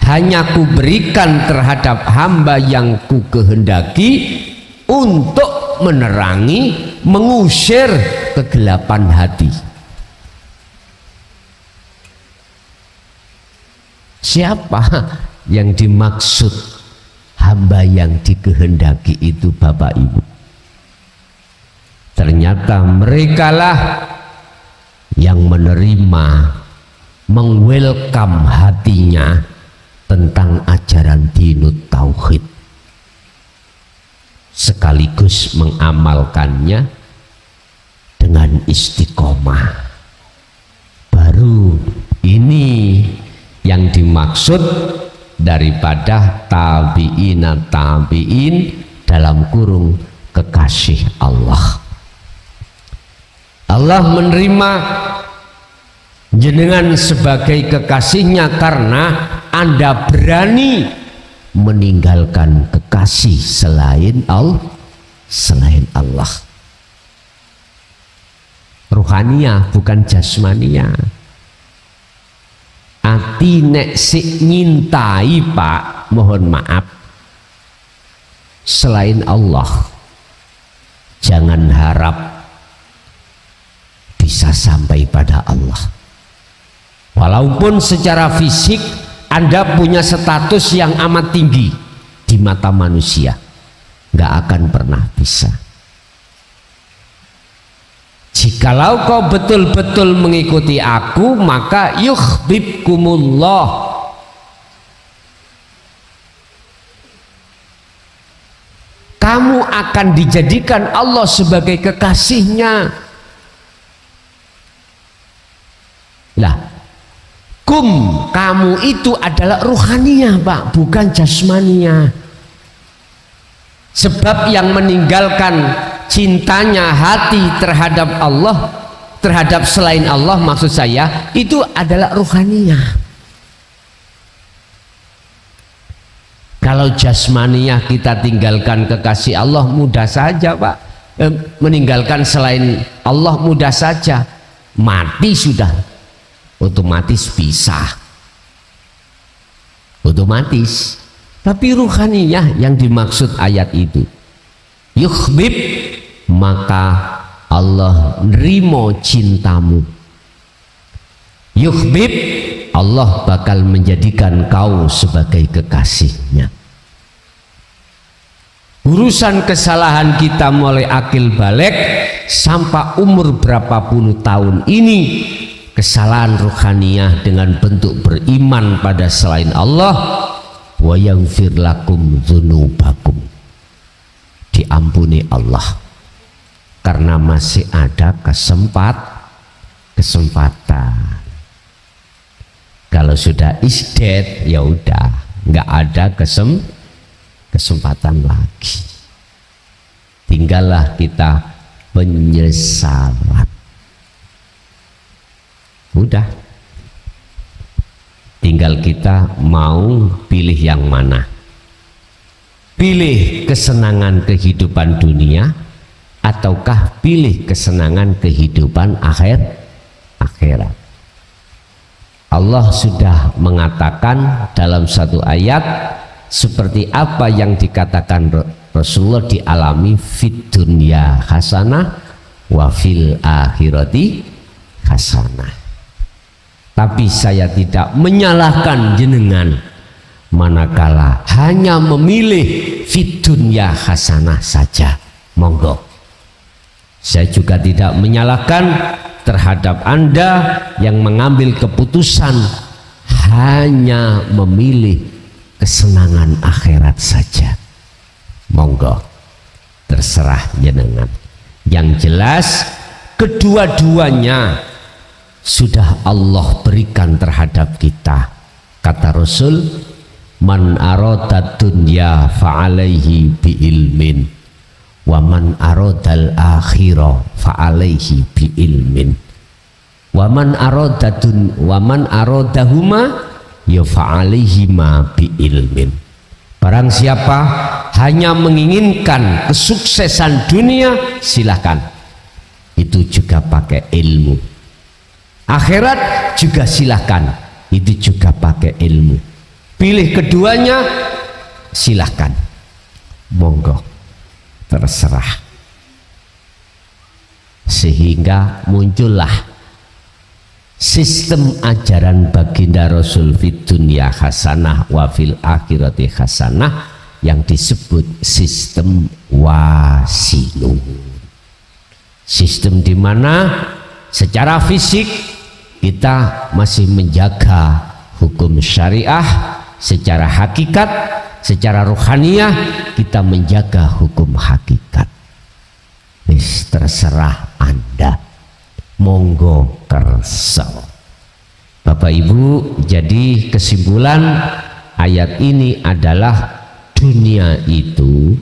hanya kuberikan terhadap hamba yang ku kehendaki untuk menerangi, mengusir kegelapan hati. Siapa yang dimaksud hamba yang dikehendaki itu Bapak Ibu? Ternyata merekalah yang menerima, mengwelcome hatinya tentang ajaran dinut tauhid, sekaligus mengamalkannya dengan istiqomah. Baru ini yang dimaksud daripada tabi'in dalam kurung kekasih Allah. Allah menerima jenengan sebagai kekasihnya karena Anda berani meninggalkan kekasih selain Allah. Ruhaniyah bukan jasmaniyah. Ati nek sik nyintai Pak, mohon maaf, selain Allah, jangan harap bisa sampai pada Allah. Walaupun secara fisik Anda punya status yang amat tinggi di mata manusia, nggak akan pernah bisa. Jikalau kau betul-betul mengikuti aku, maka yuhibbukumullah. Kamu akan dijadikan Allah sebagai kekasihnya. Lah, kamu itu adalah ruhaniyah Pak, bukan jasmaniyah. Sebab yang meninggalkan cintanya hati terhadap Allah, terhadap selain Allah maksud saya, itu adalah ruhaniyah. Kalau jasmaniyah kita tinggalkan kekasih Allah mudah saja Pak, meninggalkan selain Allah mudah saja, mati sudah otomatis pisah, otomatis. Tapi ruhaniyah yang dimaksud ayat itu, yuhbib, maka Allah nerimo cintamu. Yuhbib, Allah bakal menjadikan kau sebagai kekasihnya. Urusan kesalahan kita mulai akil balik sampai umur berapa puluh tahun ini, kesalahan ruhaniyah dengan bentuk beriman pada selain Allah, wa yaghfir lakum dzunubakum, diampuni Allah karena masih ada kesempatan. Kalau sudah isdet ya udah nggak ada kesempatan lagi, tinggallah kita penyesalan. Udah tinggal kita mau pilih yang mana. Pilih kesenangan kehidupan dunia ataukah pilih kesenangan kehidupan akhirat. Allah sudah mengatakan dalam satu ayat seperti apa yang dikatakan Rasulullah dialami fid dunya hasanah wa fil akhirati hasanah. Tapi saya tidak menyalahkan jenengan manakala hanya memilih fid dunya hasanah saja, monggo. Saya juga tidak menyalahkan terhadap Anda yang mengambil keputusan hanya memilih kesenangan akhirat saja, monggo, terserah jenengan. Yang jelas kedua-duanya sudah Allah berikan terhadap kita. Kata Rasul, man arada dunya fa'alaihi bi ilmin wa man aradal akhirah fa'alaihi bi ilmin wa man aradahuma ya fa'alaihima bi ilmin. Barang siapa hanya menginginkan kesuksesan dunia, silakan, itu juga pakai ilmu. Akhirat juga silakan, itu juga pakai ilmu. Pilih keduanya, silakan, monggo, terserah. Sehingga muncullah sistem ajaran baginda Rasul fid dunya hasanah wa fil akhirati hasanah yang disebut sistem wasilun. Sistem di mana secara fisik kita masih menjaga hukum syariah, secara hakikat, secara rohaniyah kita menjaga hukum hakikat. Terserah Anda, monggo kersa. Bapak Ibu, jadi kesimpulan ayat ini adalah dunia itu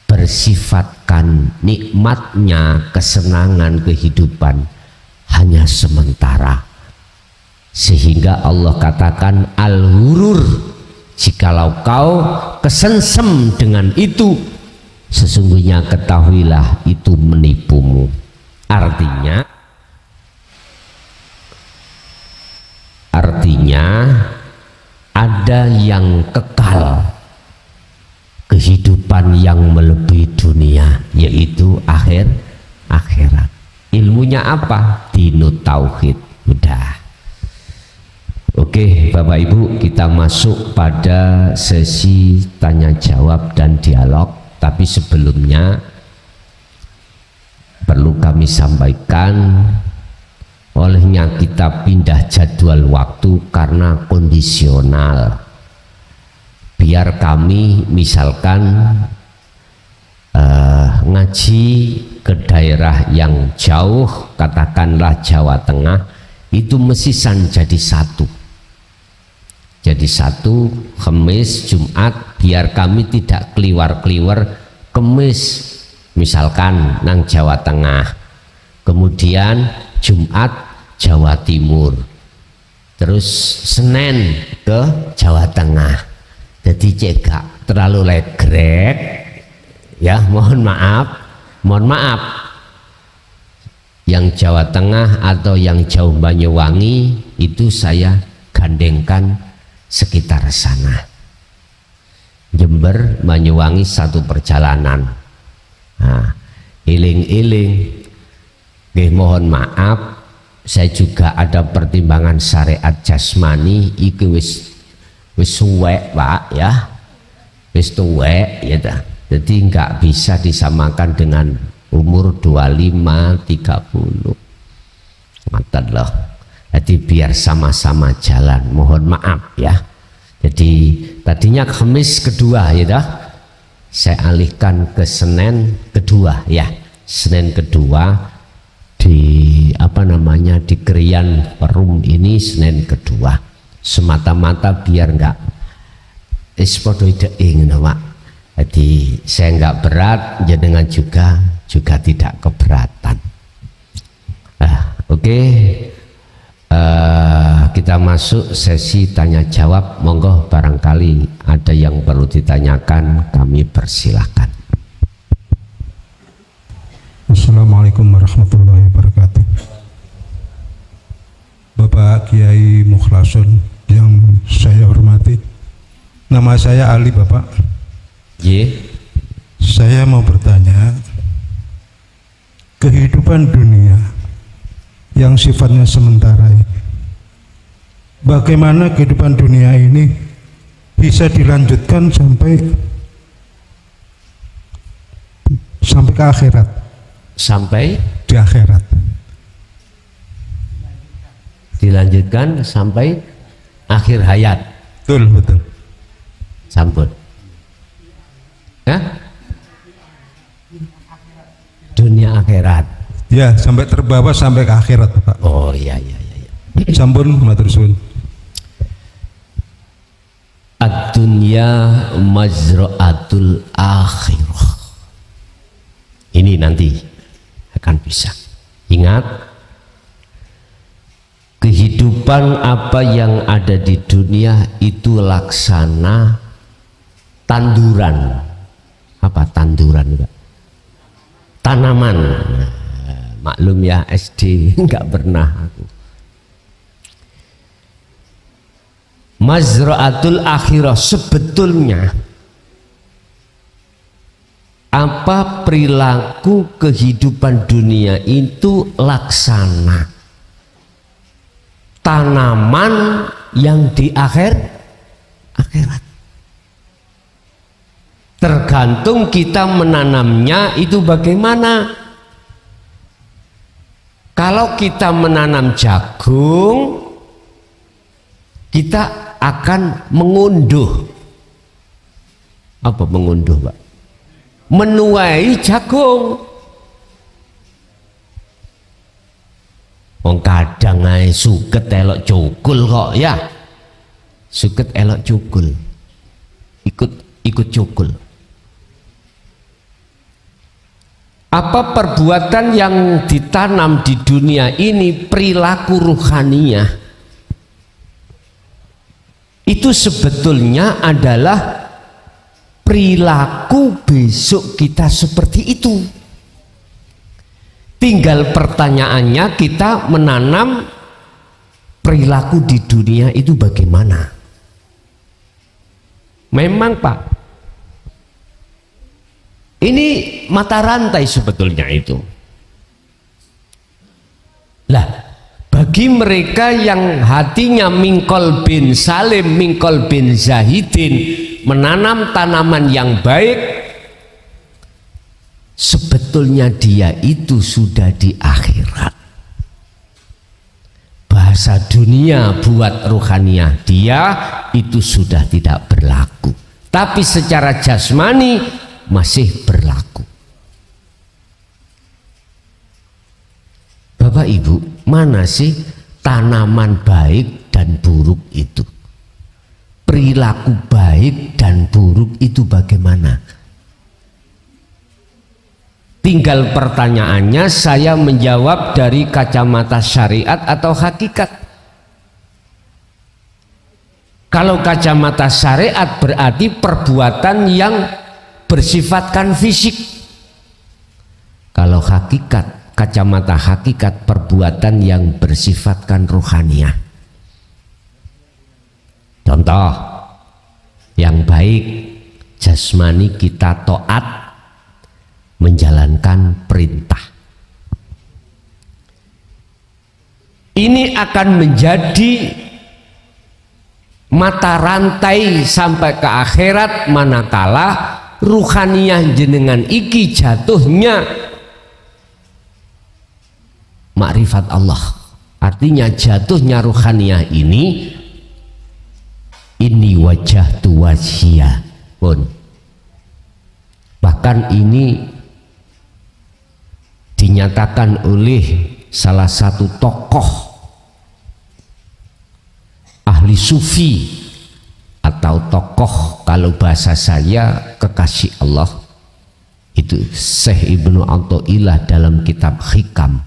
bersifatkan nikmatnya kesenangan kehidupan hanya sementara, sehingga Allah katakan al-hurur, jikalau kau kesengsem dengan itu, sesungguhnya ketahuilah itu menipumu. Artinya ada yang kekal, kehidupan yang melebihi dunia, yaitu akhirat. Ilmunya apa? Dinut tauhid. Udah. Oke Bapak Ibu, kita masuk pada sesi tanya jawab dan dialog. Tapi sebelumnya perlu kami sampaikan, olehnya kita pindah jadwal waktu karena kondisional. Biar kami misalkan ngaji ke daerah yang jauh, katakanlah Jawa Tengah, itu mesisan jadi satu. Jadi satu, Kamis, Jumat, biar kami tidak keliwar-keliwar. Kamis misalkan nang Jawa Tengah, kemudian Jumat Jawa Timur, terus Senin ke Jawa Tengah. Jadi cegak terlalu legrek, ya, mohon maaf. Yang Jawa Tengah atau yang jauh Banyuwangi itu saya gandengkan sekitar sana. Jember Banyuwangi satu perjalanan. Nah, iling-iling, mohon maaf, saya juga ada pertimbangan syariat jasmani, iki wis suwek Pak ya, wis tuwek ya dah. Jadi nggak bisa disamakan dengan umur 25, 30. Mantap loh. Jadi biar sama-sama jalan, mohon maaf ya. Jadi tadinya Kamis kedua ya dah, saya alihkan ke Senin kedua ya. Senin kedua di di Krian Perum ini Senin kedua, semata-mata biar enggak Pak. Jadi saya enggak berat, jenengan juga tidak keberatan. Oke. kita masuk sesi tanya jawab. Monggo barangkali ada yang perlu ditanyakan, kami persilahkan. Assalamualaikum warahmatullahi wabarakatuh. Bapak Kiai Mukhlasun yang saya hormati, nama saya Ali Bapak. Saya mau bertanya, kehidupan dunia yang sifatnya sementara ini, bagaimana kehidupan dunia ini bisa dilanjutkan sampai ke akhirat? Sampai di akhirat. Dilanjutkan sampai akhir hayat. Betul. Sampun. Dunia akhirat. Ya, sampai terbawa sampai ke akhirat, Pak. Oh iya. Sampun matur suwun. Ad-dunya mazra'atul akhirah. Ini nanti akan bisa. Ingat, kehidupan apa yang ada di dunia itu laksana tanduran. Apa tanduran, Pak? Tanaman. Maklum ya, SD enggak pernah aku. Mazra'atul akhirah, sebetulnya apa perilaku kehidupan dunia itu laksana tanaman yang di akhirat. Tergantung kita menanamnya itu bagaimana. Kalau kita menanam jagung, kita akan mengunduh. Apa mengunduh, Pak? Menuai jagung. Wong kadang ae suket elok cukul kok ya. Suket elok cukul. Ikut cukul. Apa perbuatan yang ditanam di dunia ini, perilaku ruhaniyah, itu sebetulnya adalah perilaku besok kita seperti itu. Tinggal pertanyaannya, kita menanam perilaku di dunia itu bagaimana? Memang Pak, ini mata rantai sebetulnya itu. Lah, bagi mereka yang hatinya mingkol bin salim, mingkol bin zahidin, menanam tanaman yang baik, sebetulnya dia itu sudah di akhirat. Bahasa dunia buat ruhaniyah dia itu sudah tidak berlaku, tapi secara jasmani masih berlaku. Bapak Ibu, mana sih tanaman baik dan buruk itu? Perilaku baik dan buruk itu bagaimana? Tinggal pertanyaannya, saya menjawab dari kacamata syariat atau hakikat. Kalau kacamata syariat berarti perbuatan yang bersifatkan fisik. Kalau hakikat, kacamata hakikat, perbuatan yang bersifatkan ruhaniyah. Contoh yang baik, jasmani kita taat, menjalankan perintah. Ini akan menjadi mata rantai sampai ke akhirat, manakala ruhaniyah jenengan iki jatuhnya makrifat Allah. Artinya jatuhnya ruhaniyah ini wajah tu wajhiyah pun. Bahkan ini dinyatakan oleh salah satu tokoh ahli sufi atau tokoh, kalau bahasa saya kekasih Allah, itu Syekh Ibnu Athaillah dalam kitab Hikam,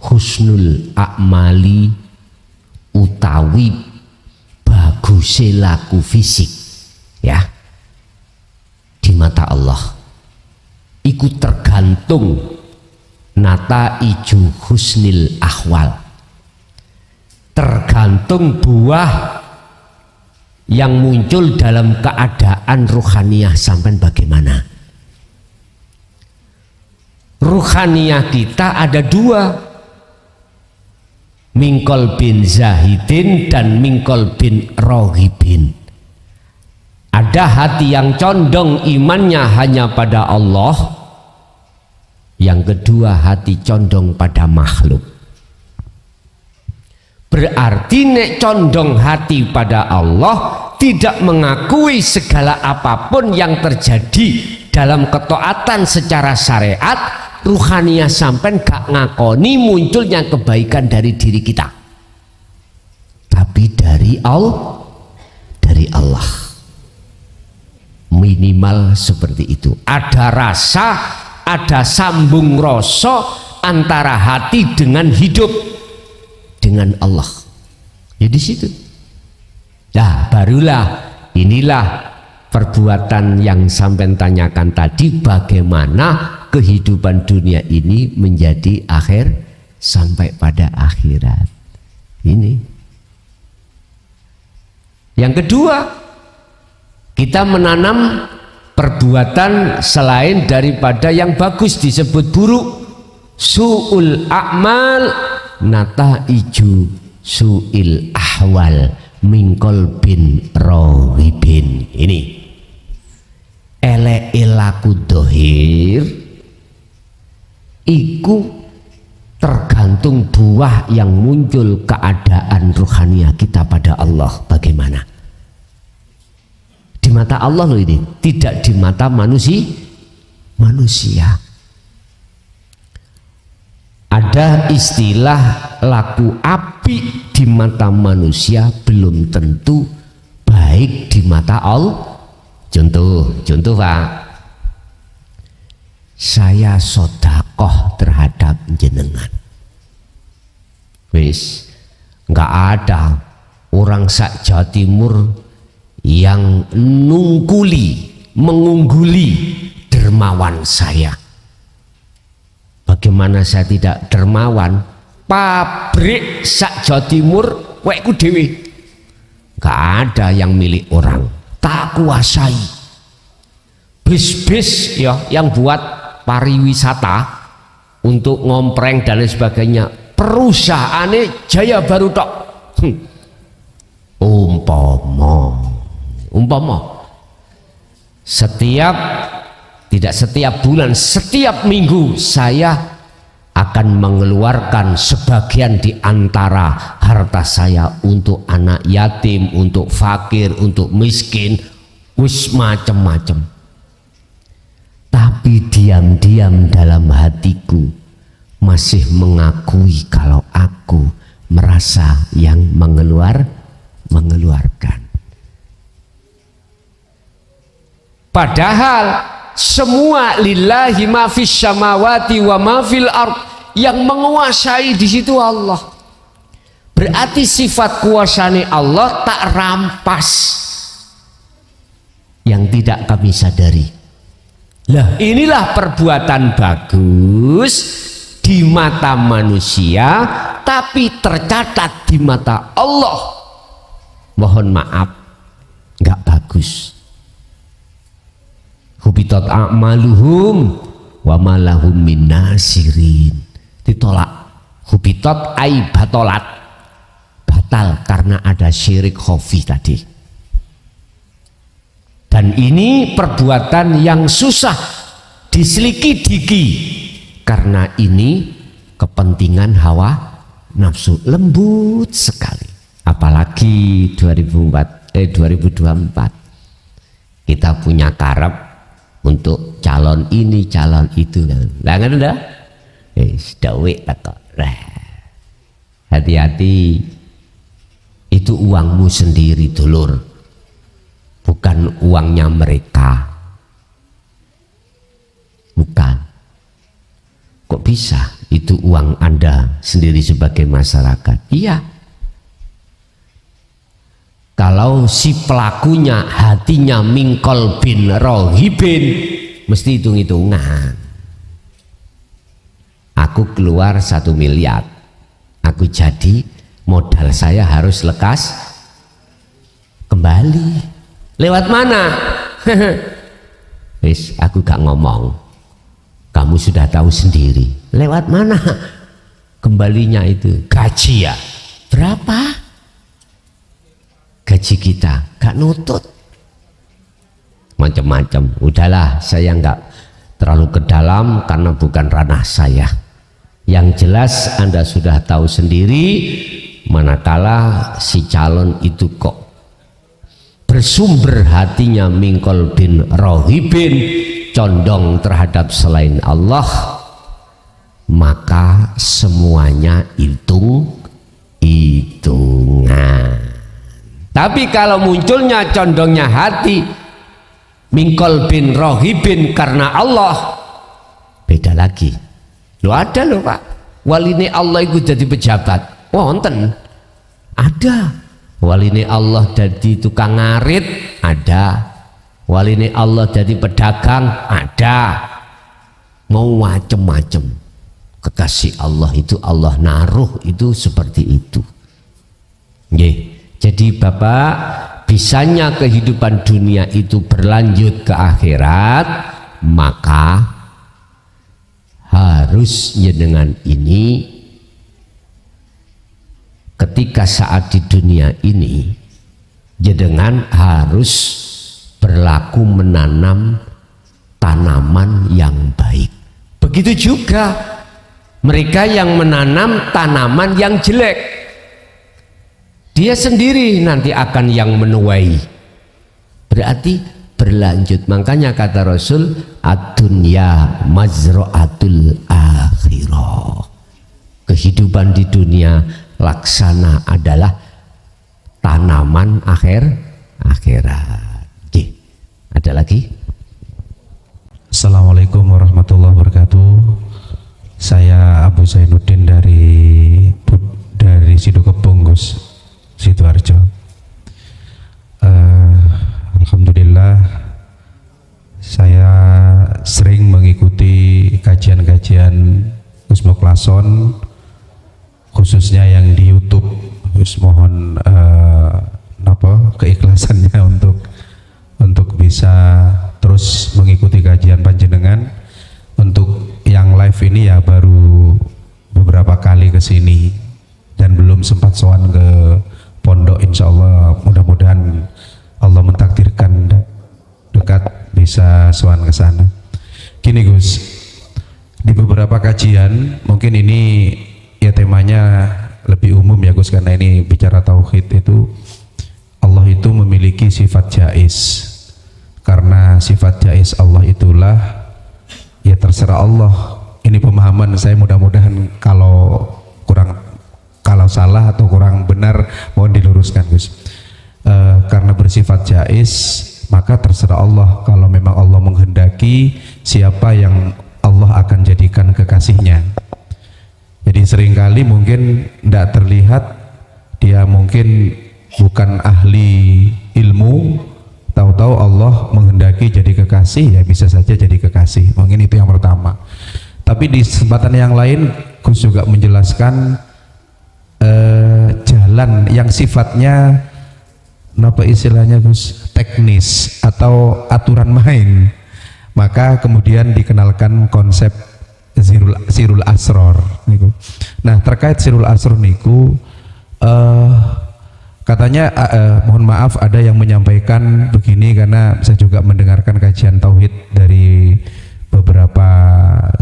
husnul a'mali utawi baguse laku fisik ya di mata Allah iku tergantung nata iju husnil ahwal, tergantung buah yang muncul dalam keadaan ruhaniyah sampai bagaimana. Ruhaniyah kita ada dua, mingkol bin zahidin dan mingkol bin rohibin. Ada hati yang condong imannya hanya pada Allah, yang kedua hati condong pada makhluk. Berarti nek condong hati pada Allah, tidak mengakui segala apapun yang terjadi dalam ketaatan secara syariat, ruhaniyah sampai gak ngakoni munculnya kebaikan dari diri kita, tapi dari Allah. Minimal seperti itu. Ada rasa, ada sambung rasa antara hati dengan hidup, dengan Allah. Ya di situ. Nah, barulah inilah perbuatan yang sampai tanyakan tadi, bagaimana kehidupan dunia ini menjadi akhir sampai pada akhirat. Ini. Yang kedua, kita menanam perbuatan selain daripada yang bagus disebut buruk. Su'ul a'mal nataiju su'il ahwal mingkol bin rohibin. Ini ele-elaku dohir iku tergantung buah yang muncul keadaan ruhaniyah kita pada Allah bagaimana. Di mata Allah loh ini, tidak di mata manusia. Ada istilah laku apik di mata manusia belum tentu baik di mata Allah. Contoh Pak, saya sodakoh terhadap jenengan, wis nggak ada orang sak Jawa Timur yang mengungguli dermawan saya. Bagaimana saya tidak dermawan? Pabrik sak Jawa Timur wekku dewe, nggak ada yang milik orang, tak kuasai. Bis-bis ya yang buat pariwisata untuk ngompreng dan lain sebagainya, perusahaannya Jaya Baru tok. Umpama tidak setiap bulan, setiap minggu saya akan mengeluarkan sebagian di antara harta saya untuk anak yatim, untuk fakir, untuk miskin, wis macam-macam. Tapi diam-diam dalam hatiku masih mengakui kalau aku merasa yang mengeluarkan. Padahal semua lillahi ma fis samawati wa ma fil ard, yang menguasai di situ Allah. Berarti sifat kuasane Allah tak rampas yang tidak kami sadari. Lah inilah perbuatan bagus di mata manusia tapi tercatat di mata Allah, mohon maaf, nggak bagus. Hubitat a'maluhum wa malahum min nasirin. Ditolak. Hubitat ai batolat, batal karena ada syirik khafi tadi. Dan ini perbuatan yang susah diselidiki karena ini kepentingan hawa nafsu, lembut sekali. Apalagi 2024 kita punya karep untuk calon ini calon itu, lah kan udah dawik tak. Hati-hati, itu uangmu sendiri dulur, bukan uangnya mereka. Bukan. Kok bisa itu uang Anda sendiri sebagai masyarakat? Iya, Kalau si pelakunya hatinya mingkol bin rohibin, mesti hitung-hitungan. Aku keluar 1 miliar, aku jadi modal saya harus lekas kembali. Lewat mana? Wis, aku gak ngomong. Kamu sudah tahu sendiri. Lewat mana kembalinya itu? Gaji ya? Berapa? Gaji kita gak nutut, macam-macam. Udahlah, saya nggak terlalu ke dalam karena bukan ranah saya. Yang jelas Anda sudah tahu sendiri, manakala si calon itu kok bersumber hatinya mingkol bin rohibin, condong terhadap selain Allah, maka semuanya hitung-hitungan. Tapi kalau munculnya condongnya hati mingkol bin rohibin karena Allah, beda lagi. Lo ada loh Pak, waline Allah itu jadi pejabat. Wonten, ada. Waline Allah jadi tukang ngarit, ada. Waline Allah jadi pedagang, ada. Mau macem-macem. Kekasih Allah itu Allah naruh itu seperti itu. Nggih. Jadi Bapak, bisanya kehidupan dunia itu berlanjut ke akhirat, maka harusnya dengan ini ketika saat di dunia ini jenengan harus berlaku menanam tanaman yang baik. Begitu juga mereka yang menanam tanaman yang jelek, dia sendiri nanti akan yang menuai. Berarti berlanjut. Makanya kata Rasul, ad-dunya mazra'atul akhirah. Kehidupan di dunia laksana adalah tanaman akhirat. Oke. Ada lagi? Assalamualaikum warahmatullahi wabarakatuh. Saya Abu Zainuddin dari Sidokepung, Gus, Sidoarjo. Alhamdulillah saya sering mengikuti kajian-kajian Gus Muklason, khususnya yang di YouTube. Gus mohon keikhlasannya untuk bisa terus mengikuti kajian panjenengan. Untuk yang live ini ya baru beberapa kali ke sini dan belum sempat sowan ke pondok. Insya Allah mudah-mudahan Allah mentakdirkan dekat bisa sowan ke sana. Gini Gus, di beberapa kajian mungkin ini ya temanya lebih umum ya Gus, karena ini bicara tauhid. Itu Allah itu memiliki sifat jaiz. Karena sifat jaiz Allah itulah ya terserah Allah. Ini pemahaman saya, mudah-mudahan kalau salah atau kurang benar mohon diluruskan Gus. Karena bersifat jaiz maka terserah Allah. Kalau memang Allah menghendaki, siapa yang Allah akan jadikan kekasihnya. Jadi seringkali mungkin tidak terlihat, dia mungkin bukan ahli ilmu, tahu-tahu Allah menghendaki jadi kekasih, ya bisa saja jadi kekasih. Mungkin itu yang pertama. Tapi di kesempatan yang lain Gus juga menjelaskan jalan yang sifatnya apa istilahnya Gus, teknis atau aturan main. Maka kemudian dikenalkan konsep sirul asror niku. Nah, terkait sirul asror niku katanya mohon maaf ada yang menyampaikan begini, karena saya juga mendengarkan kajian tauhid dari beberapa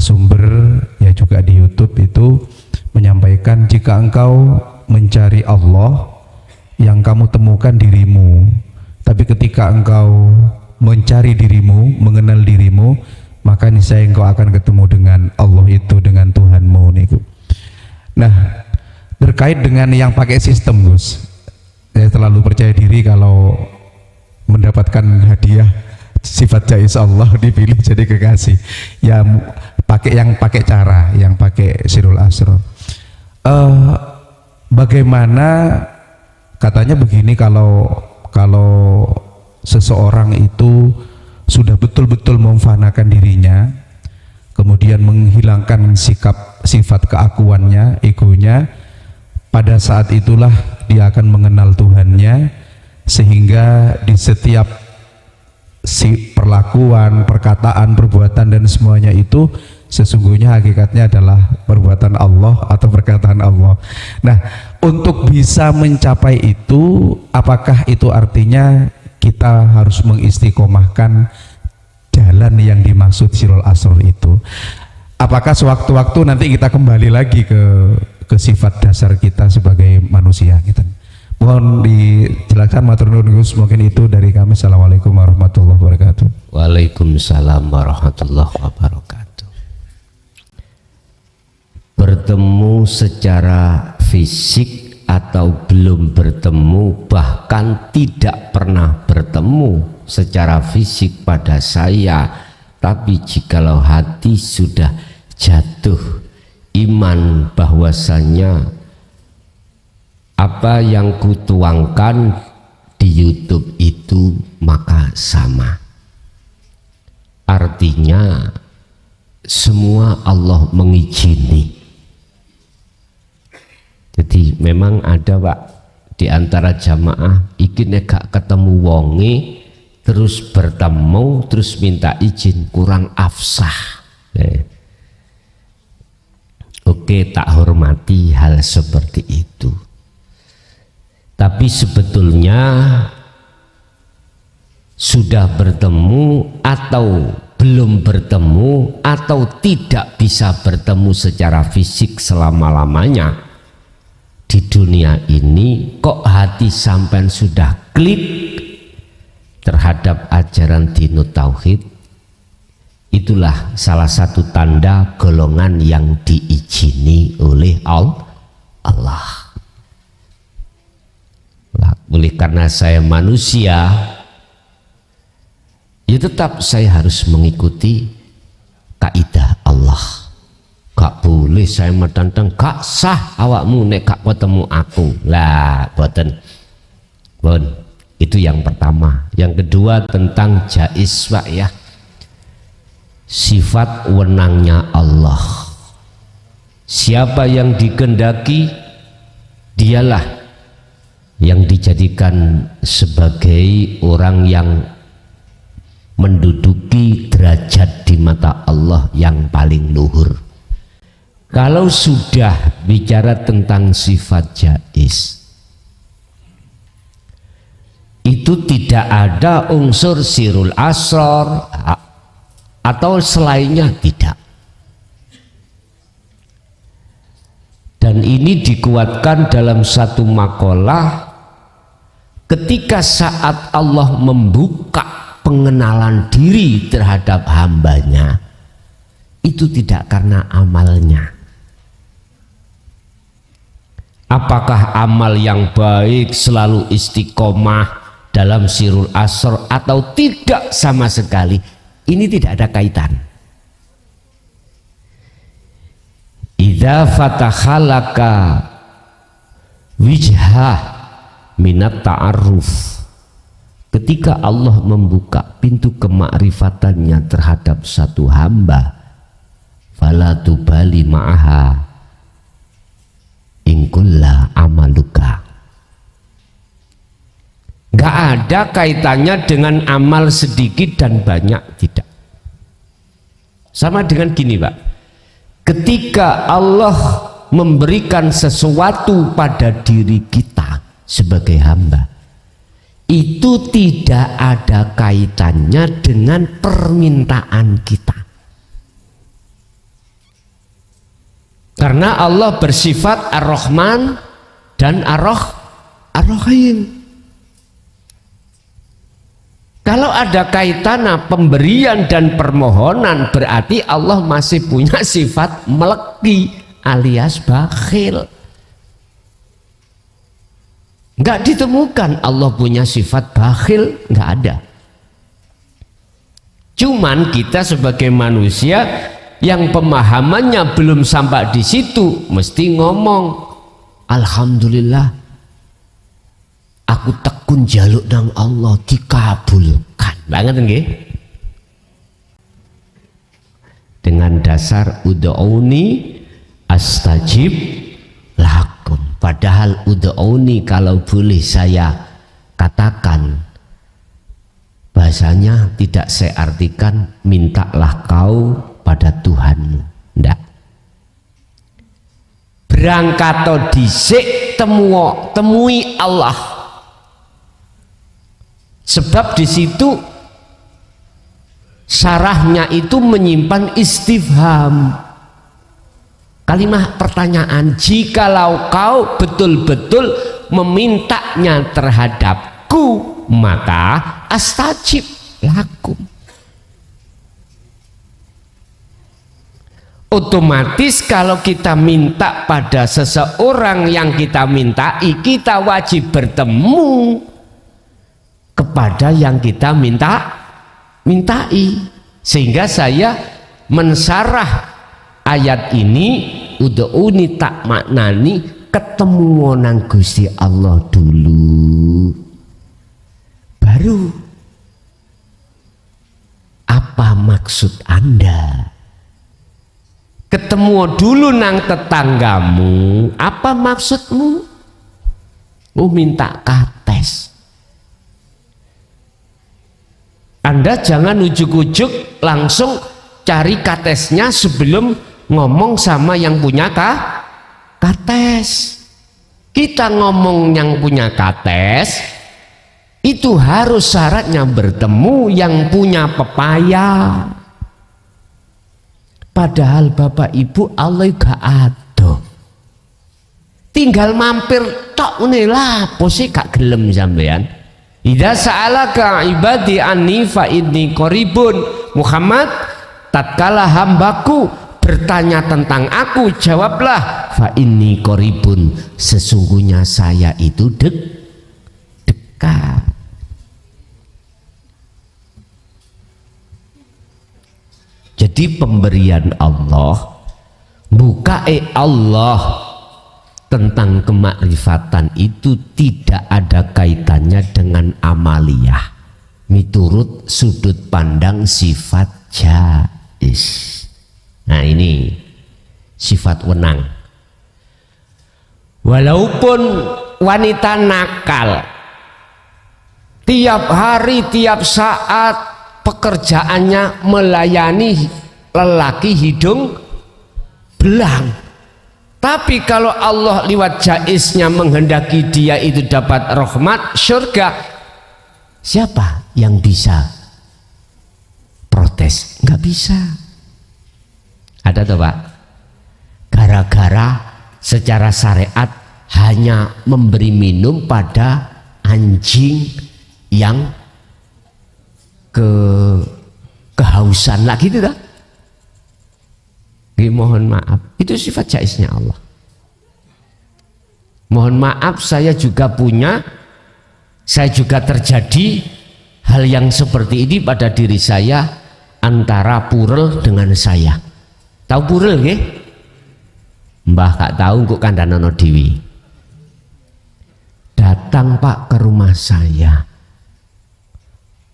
sumber ya juga di YouTube, itu menyampaikan jika engkau mencari Allah yang kamu temukan dirimu, tapi ketika engkau mencari dirimu, mengenal dirimu, maka niscaya engkau akan ketemu dengan Allah itu, dengan Tuhanmu niku. Nah, terkait dengan yang pakai sistem Gus, saya terlalu percaya diri kalau mendapatkan hadiah sifat jaiz Allah dipilih jadi kekasih. Ya pakai cara yang pakai sirul asror. Bagaimana katanya begini, kalau kalau seseorang itu sudah betul-betul memfanakan dirinya, kemudian menghilangkan sifat keakuannya, egonya, pada saat itulah dia akan mengenal Tuhannya, sehingga di setiap perlakuan, perkataan, perbuatan dan semuanya itu sesungguhnya hakikatnya adalah perbuatan Allah atau perkataan Allah. Nah, untuk bisa mencapai itu, apakah itu artinya kita harus mengistiqomahkan jalan yang dimaksud Sirul Asrar itu? Apakah sewaktu-waktu nanti kita kembali lagi ke sifat dasar kita sebagai manusia gitu? Mohon dijelaskan matur nuwun Gus, mungkin itu dari kami. Assalamualaikum warahmatullahi wabarakatuh. Waalaikumsalam warahmatullahi wabarakatuh. Bertemu secara fisik atau belum bertemu, bahkan tidak pernah bertemu secara fisik pada saya, tapi jikalau hati sudah jatuh iman bahwasanya apa yang kutuangkan di YouTube itu maka sama. Artinya semua Allah mengizini. Jadi memang ada Pak di antara jamaah iki nek gak ketemu wonge terus bertemu terus minta izin, kurang afsah. Oke, tak hormati hal seperti itu. Tapi sebetulnya sudah bertemu atau belum bertemu atau tidak bisa bertemu secara fisik selama-lamanya di dunia ini, kok hati sampean sudah klik terhadap ajaran Dinut Tauhid, itulah salah satu tanda golongan yang diizini oleh Allah. Oleh karena saya manusia, ya tetap saya harus mengikuti kaidah Allah. Gak boleh saya metantang, gak sah awakmu nek gak ketemu aku. Lah, boten. Bon, itu yang pertama. Yang kedua tentang jaiz Pak ya. Sifat wenangnya Allah. Siapa yang dikehendaki, dialah yang dijadikan sebagai orang yang menduduki derajat di mata Allah yang paling luhur. Kalau sudah bicara tentang sifat jaiz, itu tidak ada unsur sirul asrar atau selainnya, tidak. Dan ini dikuatkan dalam satu makalah ketika saat Allah membuka pengenalan diri terhadap hambanya, itu tidak karena amalnya. Apakah amal yang baik selalu istiqomah dalam sirul asr atau tidak sama sekali, ini tidak ada kaitan. Idza fatakhalaka wijhah minat ta'aruf, ketika Allah membuka pintu kemakrifatannya terhadap satu hamba, fala tubali ma'aha ingkulla amaluka, gak ada kaitannya dengan amal sedikit dan banyak, tidak. Sama dengan gini Pak, ketika Allah memberikan sesuatu pada diri kita sebagai hamba, itu tidak ada kaitannya dengan permintaan kita, karena Allah bersifat Ar-Rahman dan Ar-Rahim. Kalau ada kaitan pemberian dan permohonan, berarti Allah masih punya sifat meleki alias bakhil. Enggak ditemukan Allah punya sifat bakhil, enggak ada. Cuman kita sebagai manusia yang pemahamannya belum sampai di situ, mesti ngomong, alhamdulillah, aku aku tekun jaluk nang Allah dikabulkan banget nggih. Dengan dasar ud'uni astajib lakum. Padahal ud'uni kalau boleh saya katakan bahasanya tidak saya artikan mintalah kau pada Tuhanmu. Ndak. Berangkat dhisik temui Allah. Sebab di situ syarahnya itu menyimpan istifham. Kalimat pertanyaan, jikalau kau betul-betul memintanya terhadapku, maka astajib lakum. Otomatis kalau kita minta pada seseorang yang kita mintai, kita wajib bertemu kepada yang kita mintai. Sehingga saya mensarah ayat ini, ud'uni tak maknani ketemu nang Gusti Allah dulu, baru apa maksud Anda? Ketemu dulu nang tetanggamu, apa maksudmu? Oh, minta kates. Anda jangan ujuk-ujuk langsung cari katesnya sebelum ngomong sama yang punya kates. Kita ngomong yang punya kates itu harus syaratnya bertemu yang punya pepaya. Padahal Bapak Ibu Allah gak ada, tinggal mampir tok ngene lah, posisi gak gelem sampean. Idza sa'alaka ibadi anni fa inni qaribun. Muhammad, tatkala hambaku bertanya tentang aku, jawablah fa inni qaribun, sesungguhnya saya itu dekat. Jadi pemberian Allah, bukae Allah tentang kemakrifatan itu tidak ada kaitannya dengan amaliyah miturut sudut pandang sifat jais. Nah, ini sifat wenang. Walaupun wanita nakal, tiap hari tiap saat pekerjaannya melayani lelaki hidung belang, tapi kalau Allah lewat jaisnya menghendaki dia itu dapat rahmat surga, siapa yang bisa protes? Nggak bisa. Ada tuh Pak, gara-gara secara syariat hanya memberi minum pada anjing yang kehausan lah gitu dah. Mohon maaf, itu sifat jaisnya Allah. Mohon maaf, saya juga terjadi hal yang seperti ini pada diri saya, antara purel dengan saya. Tahu purel nggih? Mbah gak tahu kok kandhanono dewi. Datang Pak ke rumah saya,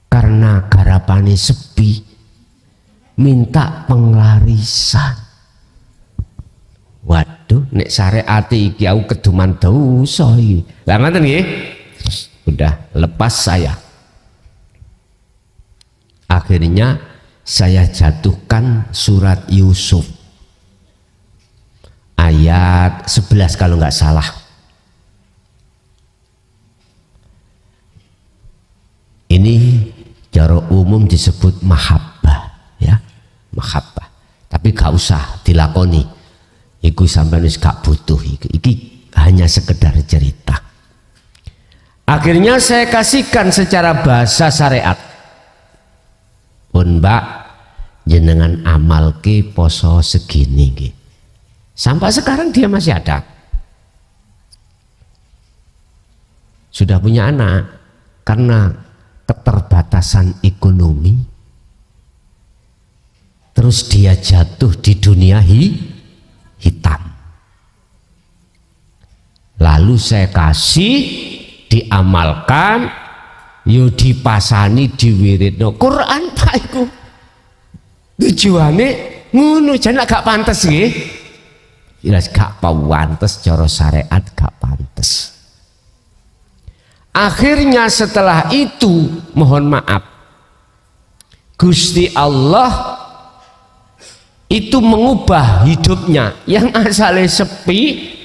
karena garapane sepi, minta penglarisan. Waduh, nek syariat iki aku keduman dosa iki. Lah ngoten nggih. Udah lepas saya. Akhirnya saya jatuhkan surat Yusuf ayat 11 kalau nggak salah. Ini cara umum disebut mahabbah, ya, mahabbah. Tapi gak usah dilakoni. Iku sampeyan wis gak butuh. Iki hanya sekedar cerita. Akhirnya saya kasihkan secara bahasa syariat. Pun Mbak, jenengan amalke poso segini nggih. Sampai sekarang dia masih ada. Sudah punya anak, karena keterbatasan ekonomi, terus dia jatuh di dunia hitam. Lalu saya kasih diamalkan, yo dipasani diwiridno Quran Pak iku. Tujuane ngono jan gak pantes nggih. Jelas gak pantes cara syariat gak pantes. Akhirnya setelah itu mohon maaf Gusti Allah itu mengubah hidupnya yang asalnya sepi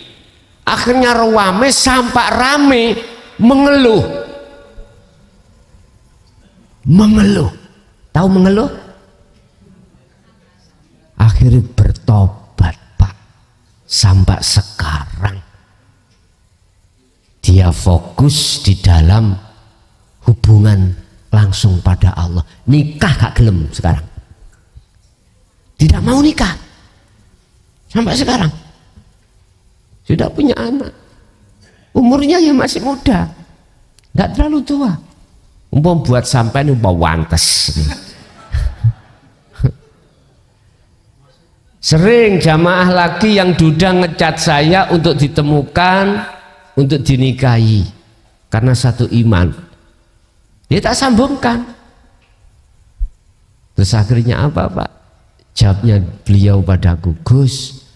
akhirnya rame sampai rame mengeluh. Tahu mengeluh? Akhirnya bertobat Pak. Sampai sekarang dia fokus di dalam hubungan langsung pada Allah. Nikah gak gelem sekarang. Tidak mau nikah. Sampai sekarang. Sudah punya anak. Umurnya ya masih muda. Gak terlalu tua. Umpam buat sampai umpam wantes. Sering jamaah lagi yang duda ngecat saya untuk ditemukan, untuk dinikahi karena satu iman. Dia tak sambungkan. Terus akhirnya apa Pak? Jawabnya beliau padaku, Gus,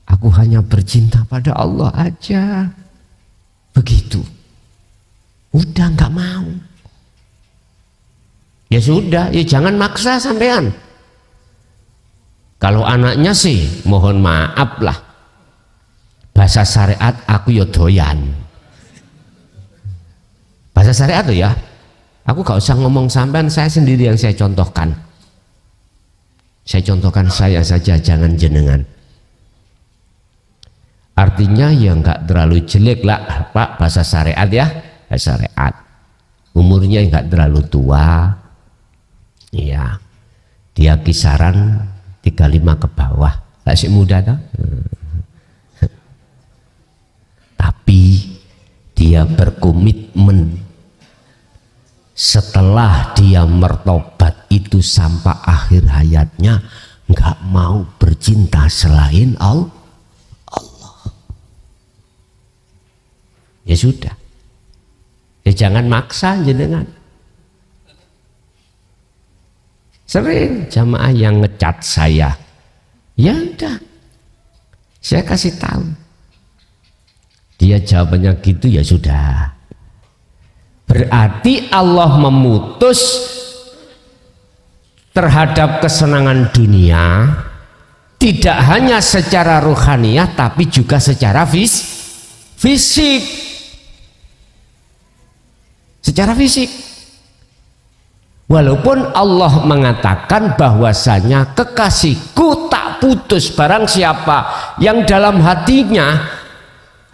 aku hanya bercinta pada Allah aja. Begitu. Udah nggak mau. Ya sudah, ya jangan maksa sampean. Kalau anaknya sih mohon maaf lah. Bahasa syariat aku ya doyan. Bahasa syariat tuh ya. Aku gak usah ngomong sampean, saya sendiri yang saya contohkan. Saya contohkan saya saja, jangan jenengan. Artinya ya nggak terlalu jelek lah Pak, bahasa syariat ya. Bahasa syariat. Umurnya nggak terlalu tua. Iya. Dia kisaran 35 ke bawah, masih muda toh. Tapi dia berkomitmen setelah dia mertobat itu sampai akhir hayatnya nggak mau bercinta selain Allah. Ya sudah. Ya jangan maksa jenengan. Sering jamaah yang ngecat saya, ya udah, saya kasih tahu. Dia jawabannya gitu, ya sudah. Berarti Allah memutus terhadap kesenangan dunia, tidak hanya secara rohaniah, tapi juga secara fisik. Secara fisik. Walaupun Allah mengatakan bahwasanya kekasihku tak putus barang siapa yang dalam hatinya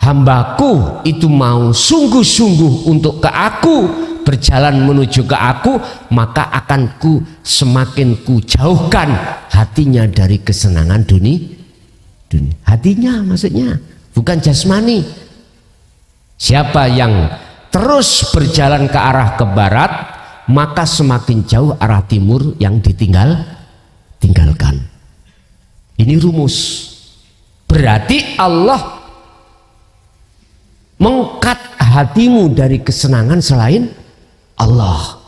hambaku itu mau sungguh-sungguh untuk ke aku, berjalan menuju ke aku, maka akan ku semakin ku jauhkan hatinya dari kesenangan dunia. Hatinya maksudnya bukan jasmani. Siapa yang terus berjalan ke arah ke barat, maka semakin jauh arah timur yang ditinggalkan. Ini rumus. Berarti Allah mengkat hatimu dari kesenangan selain Allah.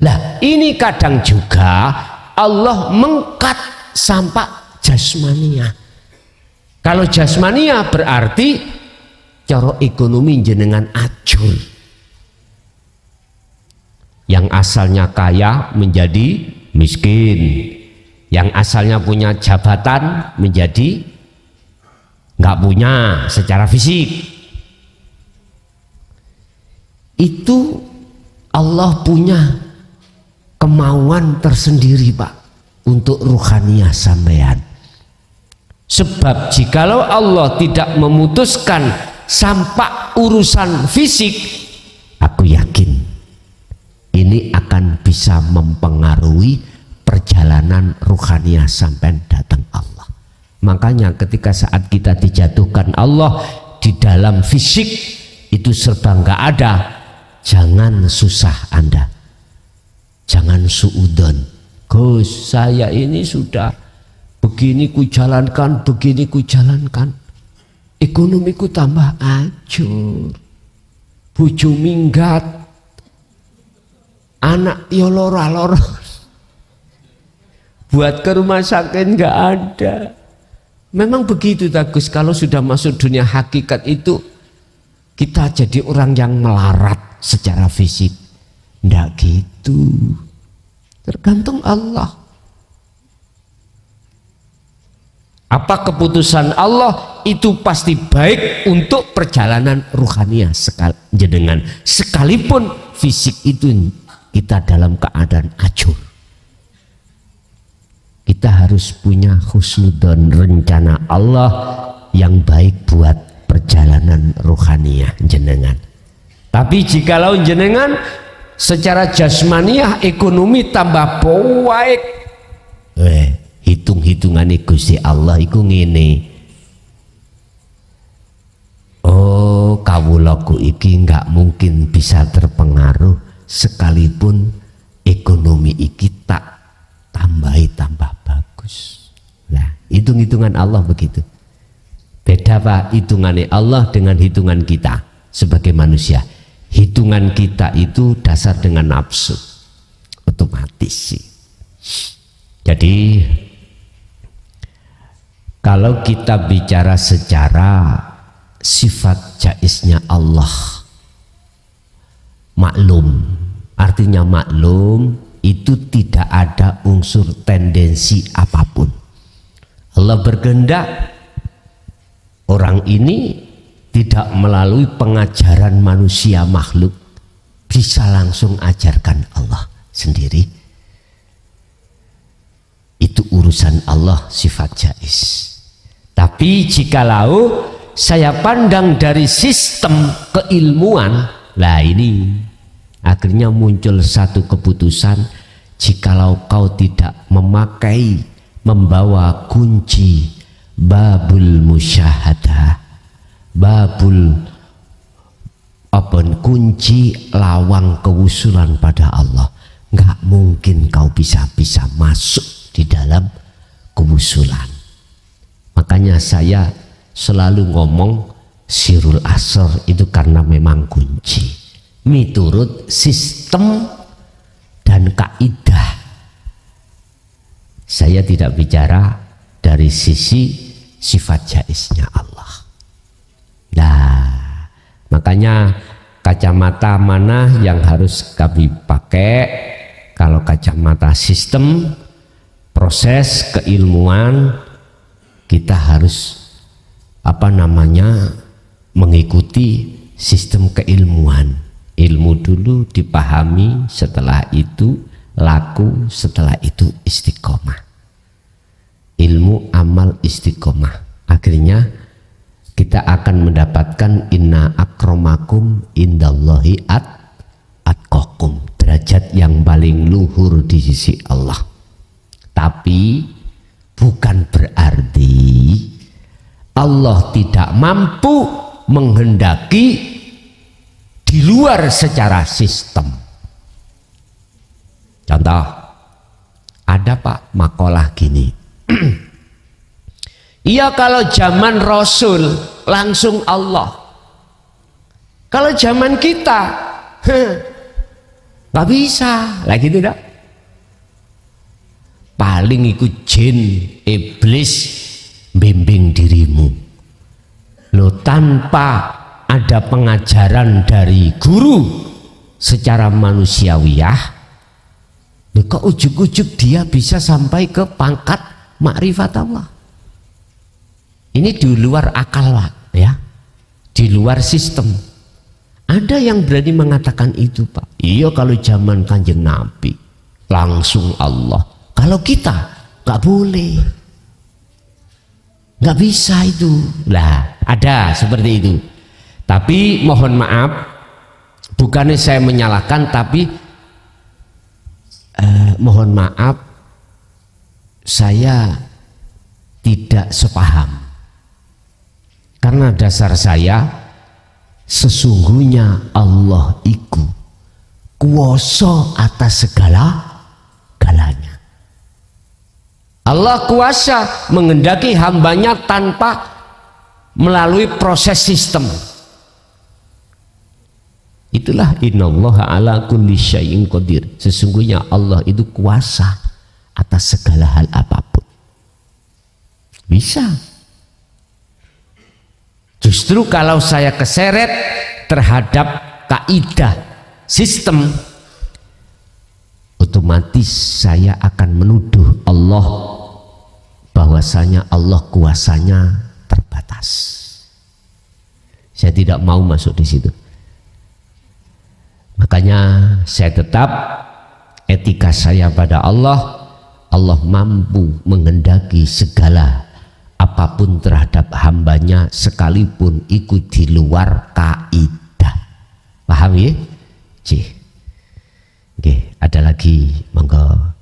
Lah ini kadang juga Allah mengkat sampai jasmania. Kalau jasmania berarti cara ekonomi jenengan ajur. Yang asalnya kaya menjadi miskin, yang asalnya punya jabatan menjadi nggak punya secara fisik. Itu Allah punya kemauan tersendiri Pak untuk ruhaniah sampean. Sebab jikalau Allah tidak memutuskan sampai urusan fisik, aku yakin ini akan bisa mempengaruhi perjalanan ruhaniah sampai datang Allah. Makanya ketika saat kita dijatuhkan Allah di dalam fisik itu serba nggak ada, jangan susah Anda, jangan suudon. Gus, saya ini sudah begini ku jalankan, ekonomiku tambah hancur. bojo minggat, anak yo loro-loro, buat ke rumah sakit nggak ada. Memang begitu Gus, kalau sudah masuk dunia hakikat itu kita jadi orang yang melarat secara fisik. Nggak gitu, tergantung Allah. Apa keputusan Allah itu pasti baik untuk perjalanan ruhaniah jenengan, sekalipun fisik itu kita dalam keadaan acur. Kita harus punya husnudzon, rencana Allah yang baik buat perjalanan ruhaniah jenengan. Tapi jikalau jenengan secara jasmaniah ekonomi tambah baik, hitung-hitungan Gusti Allah iku ngene. Oh, kawulaku iki nggak mungkin bisa terpengaruh sekalipun ekonomi iki tak tambah bagus. Nah, hitung-hitungan Allah begitu. Beda Pak hitungannya Allah dengan hitungan kita sebagai manusia. Hitungan kita itu dasar dengan nafsu, otomatis sih. Jadi kalau kita bicara secara sifat jaiznya Allah, maklum, artinya maklum itu tidak ada unsur tendensi apapun. Allah berkehendak orang ini tidak melalui pengajaran manusia makhluk bisa langsung ajarkan Allah sendiri. Itu urusan Allah, sifat jaiz. Tapi jikalau saya pandang dari sistem keilmuan, lah ini akhirnya muncul satu keputusan, jikalau kau tidak membawa kunci babul musyahadah, kunci lawang kewusulan pada Allah, nggak mungkin kau bisa masuk di dalam kewusulan. Makanya saya selalu ngomong sirul asr itu karena memang kunci miturut sistem dan kaidah. Saya tidak bicara dari sisi sifat jaiznya Allah. Nah, makanya kacamata mana yang harus kami pakai? Kalau kacamata sistem proses keilmuan, kita harus mengikuti sistem keilmuan. Ilmu dulu dipahami, setelah itu laku, setelah itu istiqomah. Ilmu, amal, istiqomah. Akhirnya kita akan mendapatkan inna akramakum indallahi atqakum, derajat yang paling luhur di sisi Allah. Tapi bukan berarti Allah tidak mampu menghendaki di luar secara sistem. Contoh, ada Pak makalah gini. Iya, kalau zaman Rasul langsung Allah. Kalau zaman kita nggak bisa, lagi tidak. Paling ikut jin, iblis bimbing dirimu. Lo tanpa ada pengajaran dari guru secara manusiawiyah, kok ujuk-ujuk dia bisa sampai ke pangkat makrifat Allah. Ini di luar akal, ya, di luar sistem. Ada yang berani mengatakan itu, Pak. Iya, kalau zaman Kanjeng Nabi langsung Allah. Kalau kita nggak boleh, nggak bisa itu. Lah, ada seperti itu. Tapi mohon maaf, bukannya saya menyalahkan, tapi mohon maaf, saya tidak sepaham. Karena dasar saya, sesungguhnya Allah iku kuwasa atas segala-galanya. Allah kuasa menghendaki hambanya tanpa melalui proses sistem. Itulah innallaha ala kulli syai'in qadir. Sesungguhnya Allah itu kuasa atas segala hal apapun. Bisa. Justru kalau saya keseret terhadap kaidah sistem, otomatis saya akan menuduh Allah bahwasanya Allah kuasanya terbatas. Saya tidak mau masuk di situ. Makanya saya tetap etika saya pada Allah. Allah mampu menghendaki segala apapun terhadap hambanya sekalipun ikut di luar kaidah. Paham ya? Oke, ada lagi, monggo.